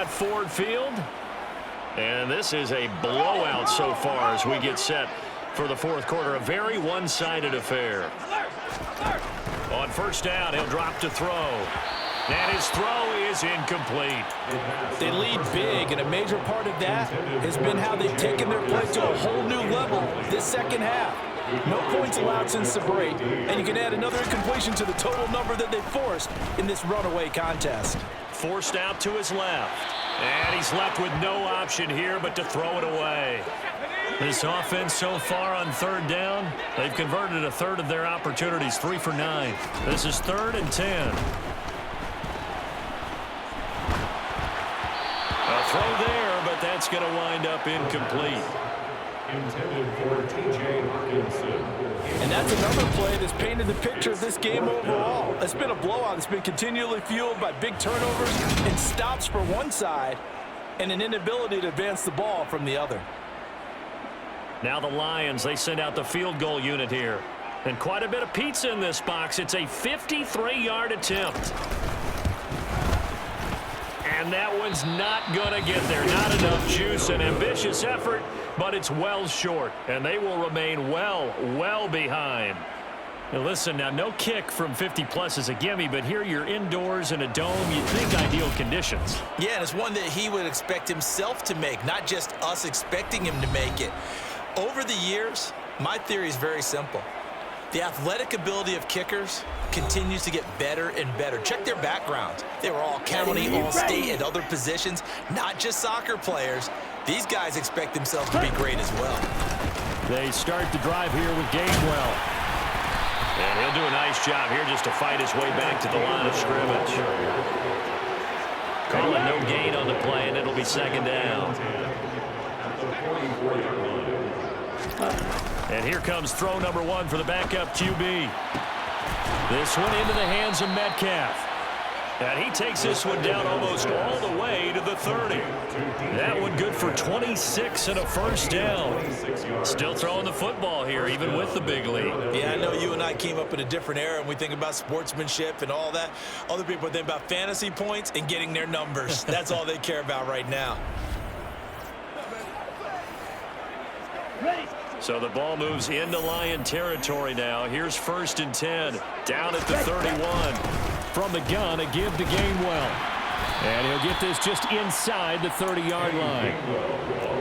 Ford Field. And this is a blowout so far as we get set for the fourth quarter. A very one-sided affair. On first down, he'll drop to throw. And his throw is incomplete. They lead big, and a major part of that has been how they've taken their play to a whole new level this second half. No points allowed since the break, and you can add another incompletion to the total number that they forced in this runaway contest. Forced out to his left. And he's left with no option here but to throw it away. This offense so far on third down, they've converted a third of their opportunities, 3 for 9. This is 3rd and 10. A throw there, but that's going to wind up incomplete. Intended for T.J. Hawkinson. And that's another play that's painted the picture of this game overall. It's been a blowout that's been continually fueled by big turnovers and stops for one side and an inability to advance the ball from the other. Now the Lions, they send out the field goal unit here. And quite a bit of pizza in this box. It's a 53-yard attempt. And that one's not going to get there. Not enough juice. An ambitious effort, but it's well short. And they will remain well behind. Now listen, now no kick from 50-plus is a gimme, but here you're indoors in a dome. You'd think ideal conditions. Yeah, and it's one that he would expect himself to make, not just us expecting him to make it. Over the years, my theory is very simple. The athletic ability of kickers continues to get better and better. Check their backgrounds. They were all county, all state, at other positions, not just soccer players. These guys expect themselves to be great as well. They start the drive here with Gainwell. And he'll do a nice job here just to fight his way back to the line of scrimmage. Calling no gain on the play, and it'll be 2nd down. And here comes throw number 1 for the backup QB. This one into the hands of Metcalf. And he takes this one down almost all the way to the 30. That one good for 26 and a first down. Still throwing the football here, even with the big lead. Yeah, I know you and I came up in a different era, and we think about sportsmanship and all that. Other people think about fantasy points and getting their numbers. That's all they care about right now. So the ball moves into Lion territory now. Here's 1st and 10, down at the 31. From the gun, a give to Gainwell. And he'll get this just inside the 30-yard line.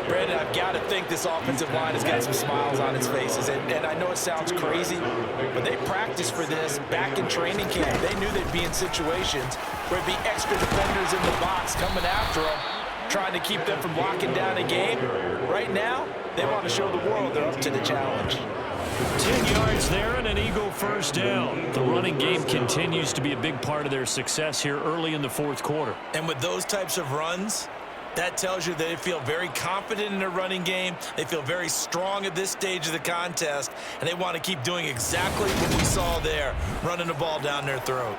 Brandon, I've got to think this offensive line has got some smiles on its faces. And I know it sounds crazy, but they practiced for this back in training camp. They knew they'd be in situations where it'd be extra defenders in the box coming after them, trying to keep them from locking down a game. Right now, they want to show the world they're up to the challenge. 10 yards there and an Eagle first down. The running game continues to be a big part of their success here early in the fourth quarter. And with those types of runs, that tells you they feel very confident in their running game. They feel very strong at this stage of the contest, and they want to keep doing exactly what we saw there, running the ball down their throat.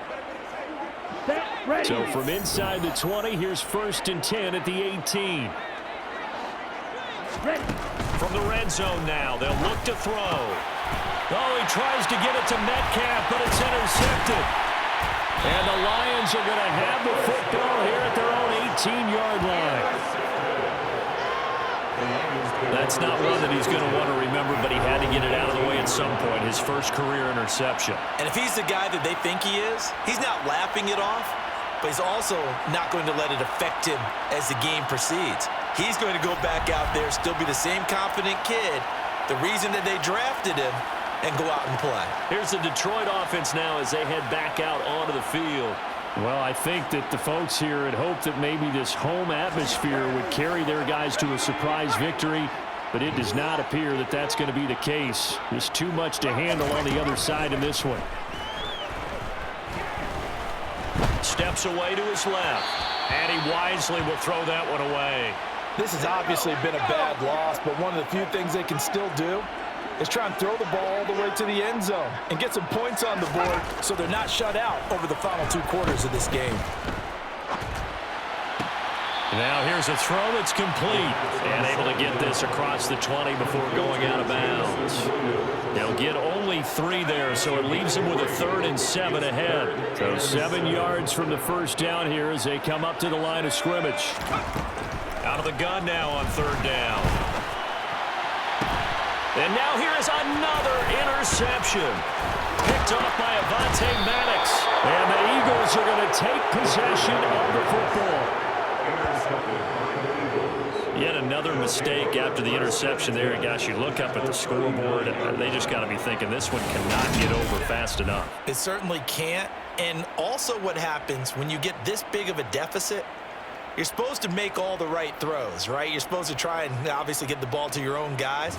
So from inside the 20, here's 1st and 10 at the 18. From the red zone now, they'll look to throw. Oh, he tries to get it to Metcalf, but it's intercepted. And the Lions are going to have the football here at their own 18-yard line. That's not one that he's going to want to remember, but he had to get it out of the way at some point, his first career interception. And if he's the guy that they think he is, he's not laughing it off, but he's also not going to let it affect him as the game proceeds. He's going to go back out there, still be the same confident kid, the reason that they drafted him, and go out and play. Here's the Detroit offense now as they head back out onto the field. Well, I think that the folks here had hoped that maybe this home atmosphere would carry their guys to a surprise victory, but it does not appear that that's going to be the case. There's too much to handle on the other side in this one. Steps away to his left, and he wisely will throw that one away. This has obviously been a bad loss, but one of the few things they can still do is try and throw the ball all the way to the end zone and get some points on the board so they're not shut out over the final 2 quarters of this game. Now here's a throw that's complete. And able to get this across the 20 before going out of bounds. They'll get only 3 there, so it leaves them with a 3rd and 7 ahead. So 7 yards from the first down here as they come up to the line of scrimmage. Out of the gun now on 3rd down. And now here is another interception. Picked off by Avonte Maddox. And the Eagles are going to take possession of the football. Yet another mistake after the interception there. And gosh, you look up at the scoreboard, they just got to be thinking this one cannot get over fast enough. It certainly can't. And also what happens when you get this big of a deficit, you're supposed to make all the right throws, right? You're supposed to try and obviously get the ball to your own guys.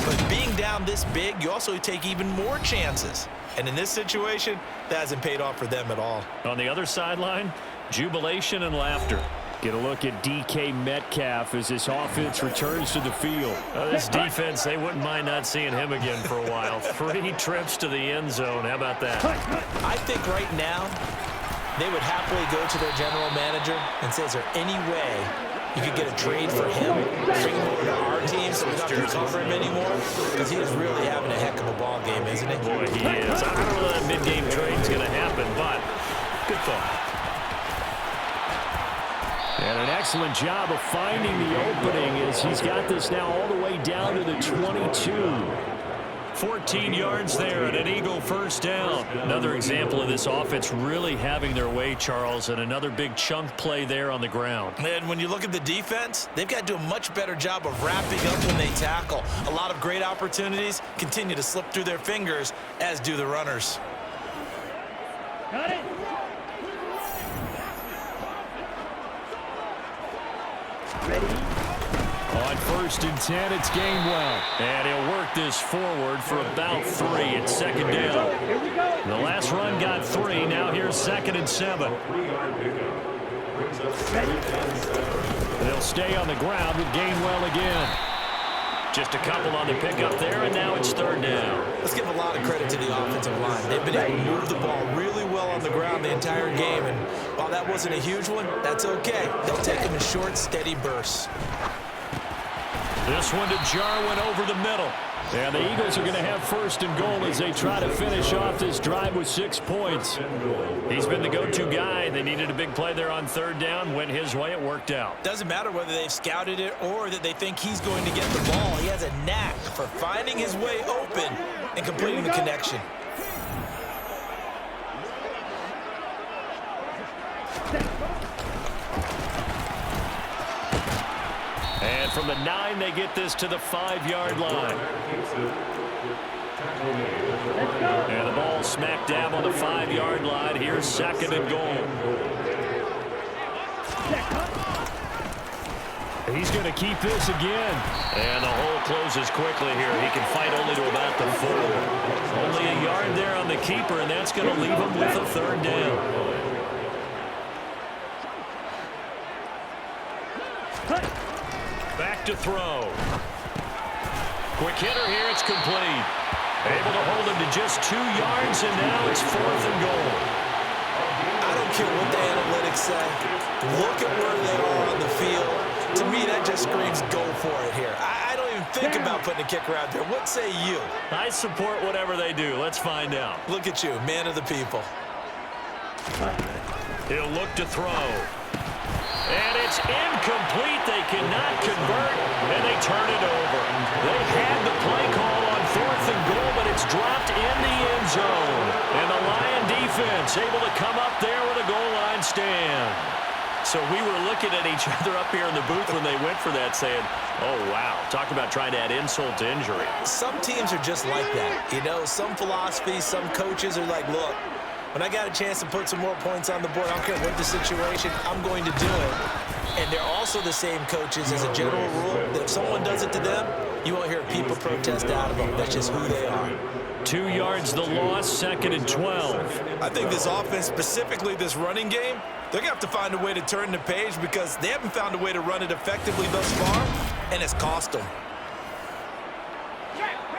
But being down this big, you also take even more chances. And in this situation, that hasn't paid off for them at all. On the other sideline, jubilation and laughter. Get a look at DK Metcalf as this offense returns to the field. This defense, they wouldn't mind not seeing him again for a while. 3 trips to the end zone. How about that? I think right now they would happily go to their general manager and say, is there any way you could get a trade for him, bring him over to our team so we don't have to cover him anymore? Because he is really having a heck of a ball game, isn't he? Boy, he is. I don't know that mid-game trade's going to happen, but good thought. And an excellent job of finding the opening as he's got this now all the way down to the 22. 14 yards there and an Eagle first down. Another example of this offense really having their way, Charles, and another big chunk play there on the ground. And when you look at the defense, they've got to do a much better job of wrapping up when they tackle. A lot of great opportunities continue to slip through their fingers, as do the runners. Got it. Ready? On 1st and 10, it's Gainwell. And he'll work this forward for about 3. It's 2nd down. Here we go. The last run got 3. Now here's 2nd and 7. They'll stay on the ground with Gainwell again. Just a couple on the pickup there, and now it's 3rd down. Let's give a lot of credit to the offensive line. They've been able to move the ball really well on the ground the entire game, and while that wasn't a huge one, that's okay. They'll take them in short, steady bursts. This one to Jarwin over the middle. And the Eagles are going to have 1st and goal as they try to finish off this drive with 6 points. He's been the go-to guy. They needed a big play there on 3rd down. Went his way. It worked out. Doesn't matter whether they've scouted it or that they think he's going to get the ball. He has a knack for finding his way open and completing the connection. And from the 9, they get this to the 5-yard line. And the ball smack dab on the 5-yard line. Here's 2nd and goal. He's going to keep this again. And the hole closes quickly here. He can fight only to about the 4. Only a yard there on the keeper, and that's going to leave him with a 3rd down. Back to throw. Quick hitter here. It's complete. Able to hold him to just 2 yards, and now it's 4th and goal. I don't care what the analytics say. Look at where they are on the field. To me, that just screams go for it here. I don't even think about putting a kicker out there. What say you? I support whatever they do. Let's find out. Look at you, man of the people. He'll look to throw. And it's incomplete. They cannot convert, and they turn it over. They had the play call on 4th and goal, but it's dropped in the end zone. And the Lion defense able to come up there with a goal line stand. So we were looking at each other up here in the booth when they went for that, saying, oh, wow, talk about trying to add insult to injury. Some teams are just like that. You know, some philosophies, some coaches are like, look, when I got a chance to put some more points on the board, I don't care what the situation, I'm going to do it. And they're also the same coaches as a general rule that if someone does it to them, you won't hear people protest out of them. That's just who they are. 2 yards the loss, 2nd and 12. I think this offense, specifically this running game, they're going to have to find a way to turn the page because they haven't found a way to run it effectively thus far, and it's cost them.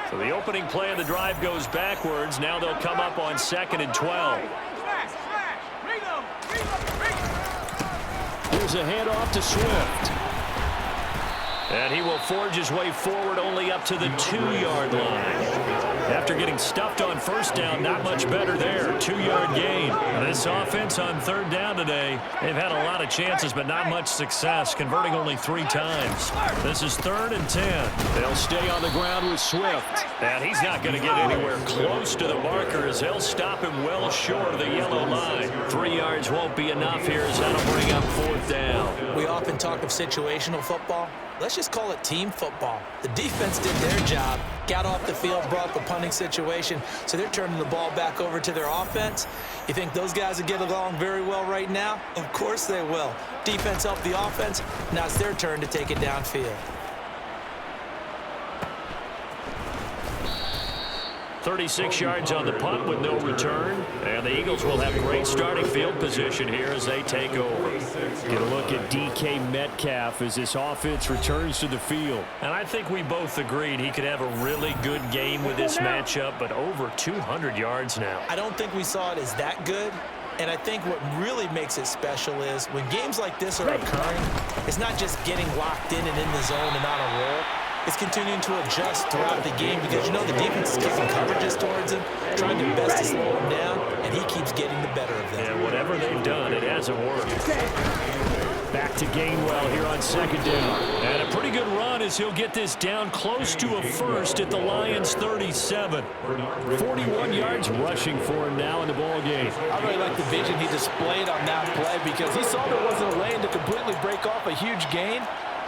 So the opening play of the drive goes backwards. Now they'll come up on 2nd and 12. Here's a handoff to Swift. And he will forge his way forward only up to the 2-yard line. After getting stuffed on first down, not much better there. 2-yard gain. This offense on third down today, they've had a lot of chances, but not much success, converting only 3 times. This is 3rd and 10. They'll stay on the ground with Swift. And he's not going to get anywhere close to the marker as they'll stop him well short of the yellow line. 3 yards won't be enough here as that'll bring up 4th down. We often talk of situational football. Let's just call it team football. The defense did their job, got off the field, brought up a punting situation, so they're turning the ball back over to their offense. You think those guys will get along very well right now? Of course they will. Defense helped the offense. Now it's their turn to take it downfield. 36 yards on the punt with no return. And the Eagles will have great starting field position here as they take over. Get a look at DK Metcalf as this offense returns to the field. And I think we both agreed he could have a really good game with this matchup, but over 200 yards now. I don't think we saw it as that good. And I think what really makes it special is when games like this are occurring, it's not just getting locked in and in the zone and on a roll. It's continuing to adjust throughout the game because, you know, the defense is kicking coverages towards him, trying their best to slow him down, and he keeps getting the better of them. And whatever they've done, it hasn't worked. Back to Gainwell here on 2nd down. And a pretty good run as he'll get this down close to a first at the Lions' 37. 41 yards rushing for him now in the ball game. I really like the vision he displayed on that play because he saw there wasn't a lane to completely break off a huge gain.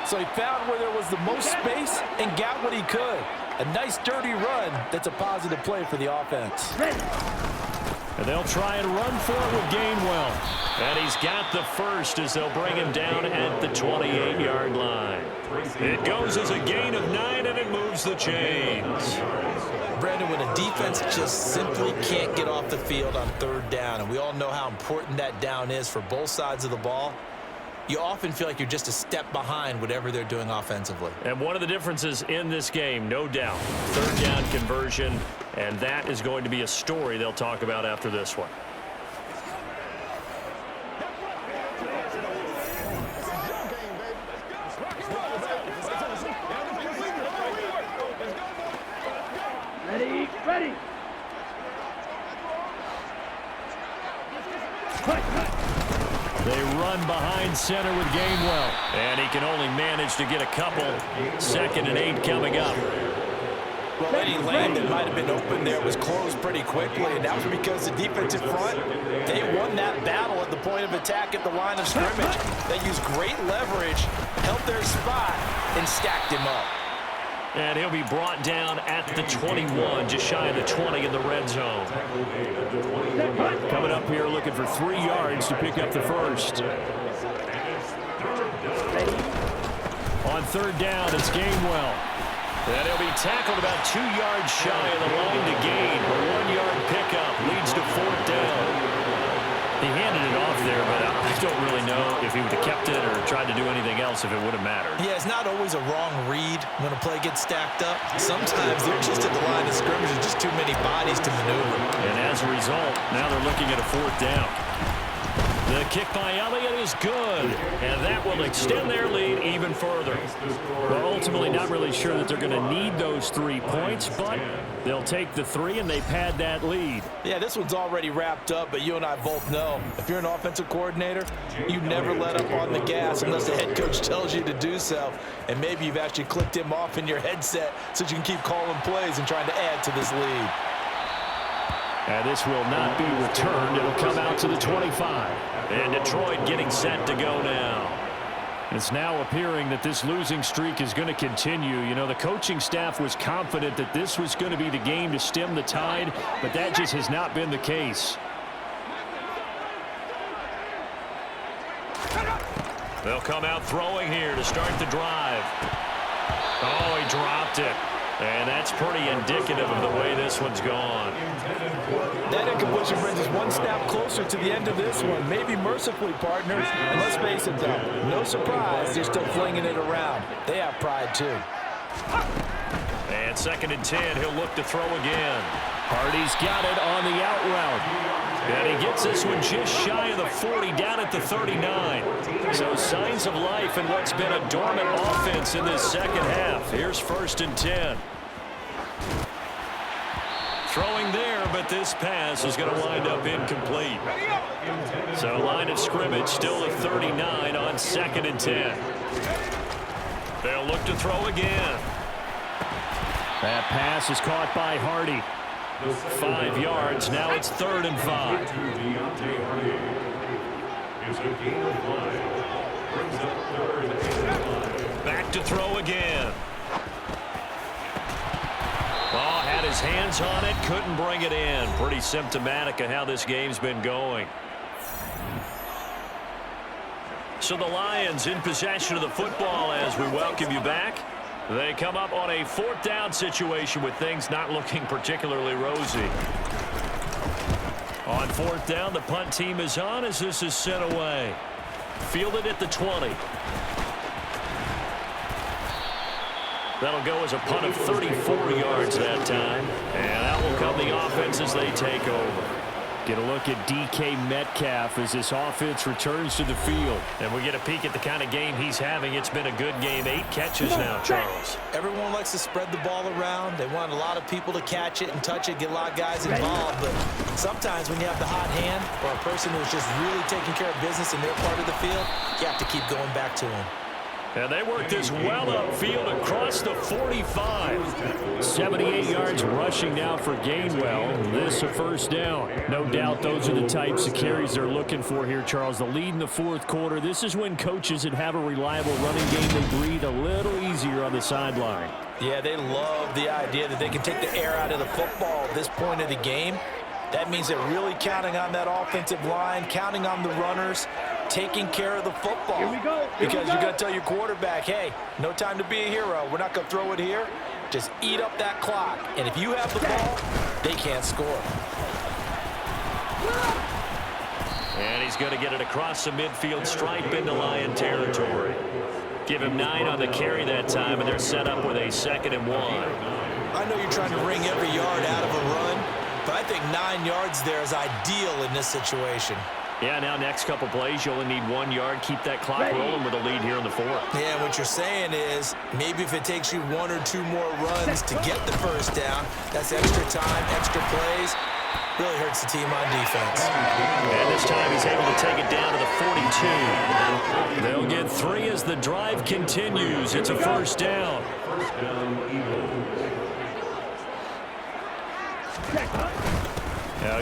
So he found where there was the most space and got what he could. A nice, dirty run that's a positive play for the offense. And they'll try and run for it with Gainwell. And he's got the first as they'll bring him down at the 28-yard line. It goes as a gain of 9, and it moves the chains. Brandon, when a defense just simply can't get off the field on 3rd down, and we all know how important that down is for both sides of the ball, you often feel like you're just a step behind whatever they're doing offensively. And one of the differences in this game, no doubt, 3rd down conversion, and that is going to be a story they'll talk about after this one. Ready. They run behind center with Gainwell. And he can only manage to get a couple. 2nd and 8 coming up. Well, any lane that might have been open there was closed pretty quickly, and that was because the defensive front, they won that battle at the point of attack at the line of scrimmage. They used great leverage, held their spot, and stacked him up. And he'll be brought down at the 21, just shy of the 20 in the red zone. Coming up here looking for 3 yards to pick up the first. On 3rd down, it's Gainwell. And he'll be tackled about 2 yards shy of the line to gain. A 1-yard pickup leads to 4th down. He handed it off there, but I don't really know if he would have kept it or tried to do anything else if it would have mattered. Yeah, it's not always a wrong read when a play gets stacked up. Sometimes they're just at the line of scrimmage. There's just too many bodies to maneuver. And as a result, now they're looking at a 4th down. The kick by Elliott is good, and that will extend their lead even further. Well, ultimately not really sure that they're going to need those 3 points, but they'll take the 3 and they pad that lead. Yeah, this one's already wrapped up, but you and I both know if you're an offensive coordinator, you never let up on the gas unless the head coach tells you to do so. And maybe you've actually clicked him off in your headset so you can keep calling plays and trying to add to this lead. And this will not be returned. It'll come out to the 25. And Detroit getting set to go now. It's now appearing that this losing streak is going to continue. You know, the coaching staff was confident that this was going to be the game to stem the tide, but that just has not been the case. They'll come out throwing here to start the drive. Oh, he dropped it. And that's pretty indicative of the way this one's gone. That incompletion brings us one snap closer to the end of this one. Maybe mercifully, partners. And let's face it, though, no surprise, they're still flinging it around. They have pride, too. And 2nd and 10, he'll look to throw again. Hardy's got it on the out route. And he gets this one just shy of the 40, down at the 39. So signs of life in what's been a dormant offense in this second half. Here's 1st and 10. Throwing there, but this pass is going to wind up incomplete. So line of scrimmage still at 39 on 2nd and 10. They'll look to throw again. That pass is caught by Hardy. 5 yards. Now it's 3rd and 5. Back to throw again. Oh, had his hands on it, couldn't bring it in. Pretty symptomatic of how this game's been going. So the Lions in possession of the football as we welcome you back. They come up on a 4th down situation with things not looking particularly rosy. On 4th down, the punt team is on as this is sent away. Fielded at the 20. That'll go as a punt of 34 yards that time. And out will come the offense as they take over. Get a look at DK Metcalf as this offense returns to the field. And we get a peek at the kind of game he's having. It's been a good game. 8 catches now, Charles. Everyone likes to spread the ball around. They want a lot of people to catch it and touch it, get a lot of guys involved. But sometimes when you have the hot hand or a person who's just really taking care of business in their part of the field, you have to keep going back to him. And they work this well upfield across the 45. 78 yards rushing now for Gainwell. This a 1st down. No doubt those are the types of carries they're looking for here, Charles. The lead in the 4th quarter. This is when coaches that have a reliable running game, they breathe a little easier on the sideline. Yeah, they love the idea that they can take the air out of the football at this point of the game. That means they're really counting on that offensive line, counting on the runners, taking care of the football. Here we go. Because you're going to tell your quarterback, hey, no time to be a hero. We're not going to throw it here. Just eat up that clock. And if you have the ball, they can't score. And he's going to get it across the midfield stripe into Lion territory. Give him 9 on the carry that time, and they're set up with a 2nd and 1. I know you're trying to wring every yard out of a run, but I think 9 yards there is ideal in this situation. Yeah, now next couple plays, you only need 1 yard. Keep that clock rolling with a lead here in the 4th. Yeah, what you're saying is maybe if it takes you 1 or 2 more runs to get the 1st down, that's extra time, extra plays. Really hurts the team on defense. And this time he's able to take it down to the 42. They'll get 3 as the drive continues. It's a 1st down.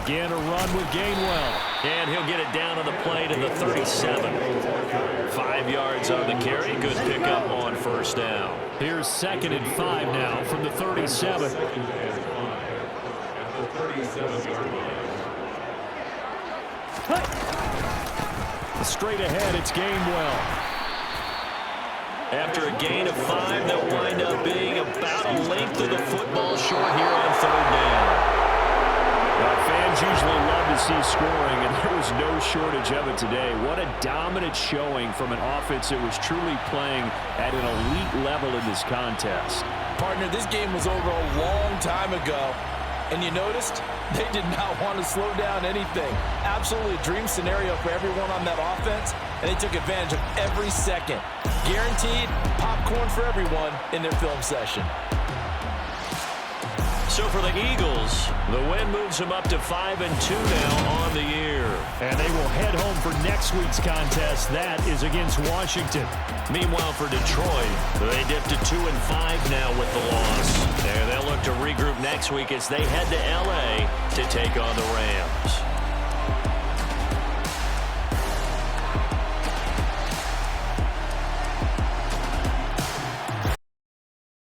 Again, a run with Gainwell. And he'll get it down on the play to the 37. 5 yards on the carry. Good pickup on 1st down. Here's 2nd and 5 now from the 37. Straight ahead, it's Gainwell. After a gain of 5, they'll wind up being about a length of the football short here on 3rd down. Fans usually love to see scoring, and there was no shortage of it today. What a dominant showing from an offense that was truly playing at an elite level in this contest. Partner, this game was over a long time ago, and you noticed they did not want to slow down anything. Absolutely a dream scenario for everyone on that offense, and they took advantage of every second. Guaranteed popcorn for everyone in their film session. So for the Eagles, the win moves them up to 5-2 now on the year. And they will head home for next week's contest. That is against Washington. Meanwhile, for Detroit, they dipped to 2-5 now with the loss. And they'll look to regroup next week as they head to L.A. to take on the Rams.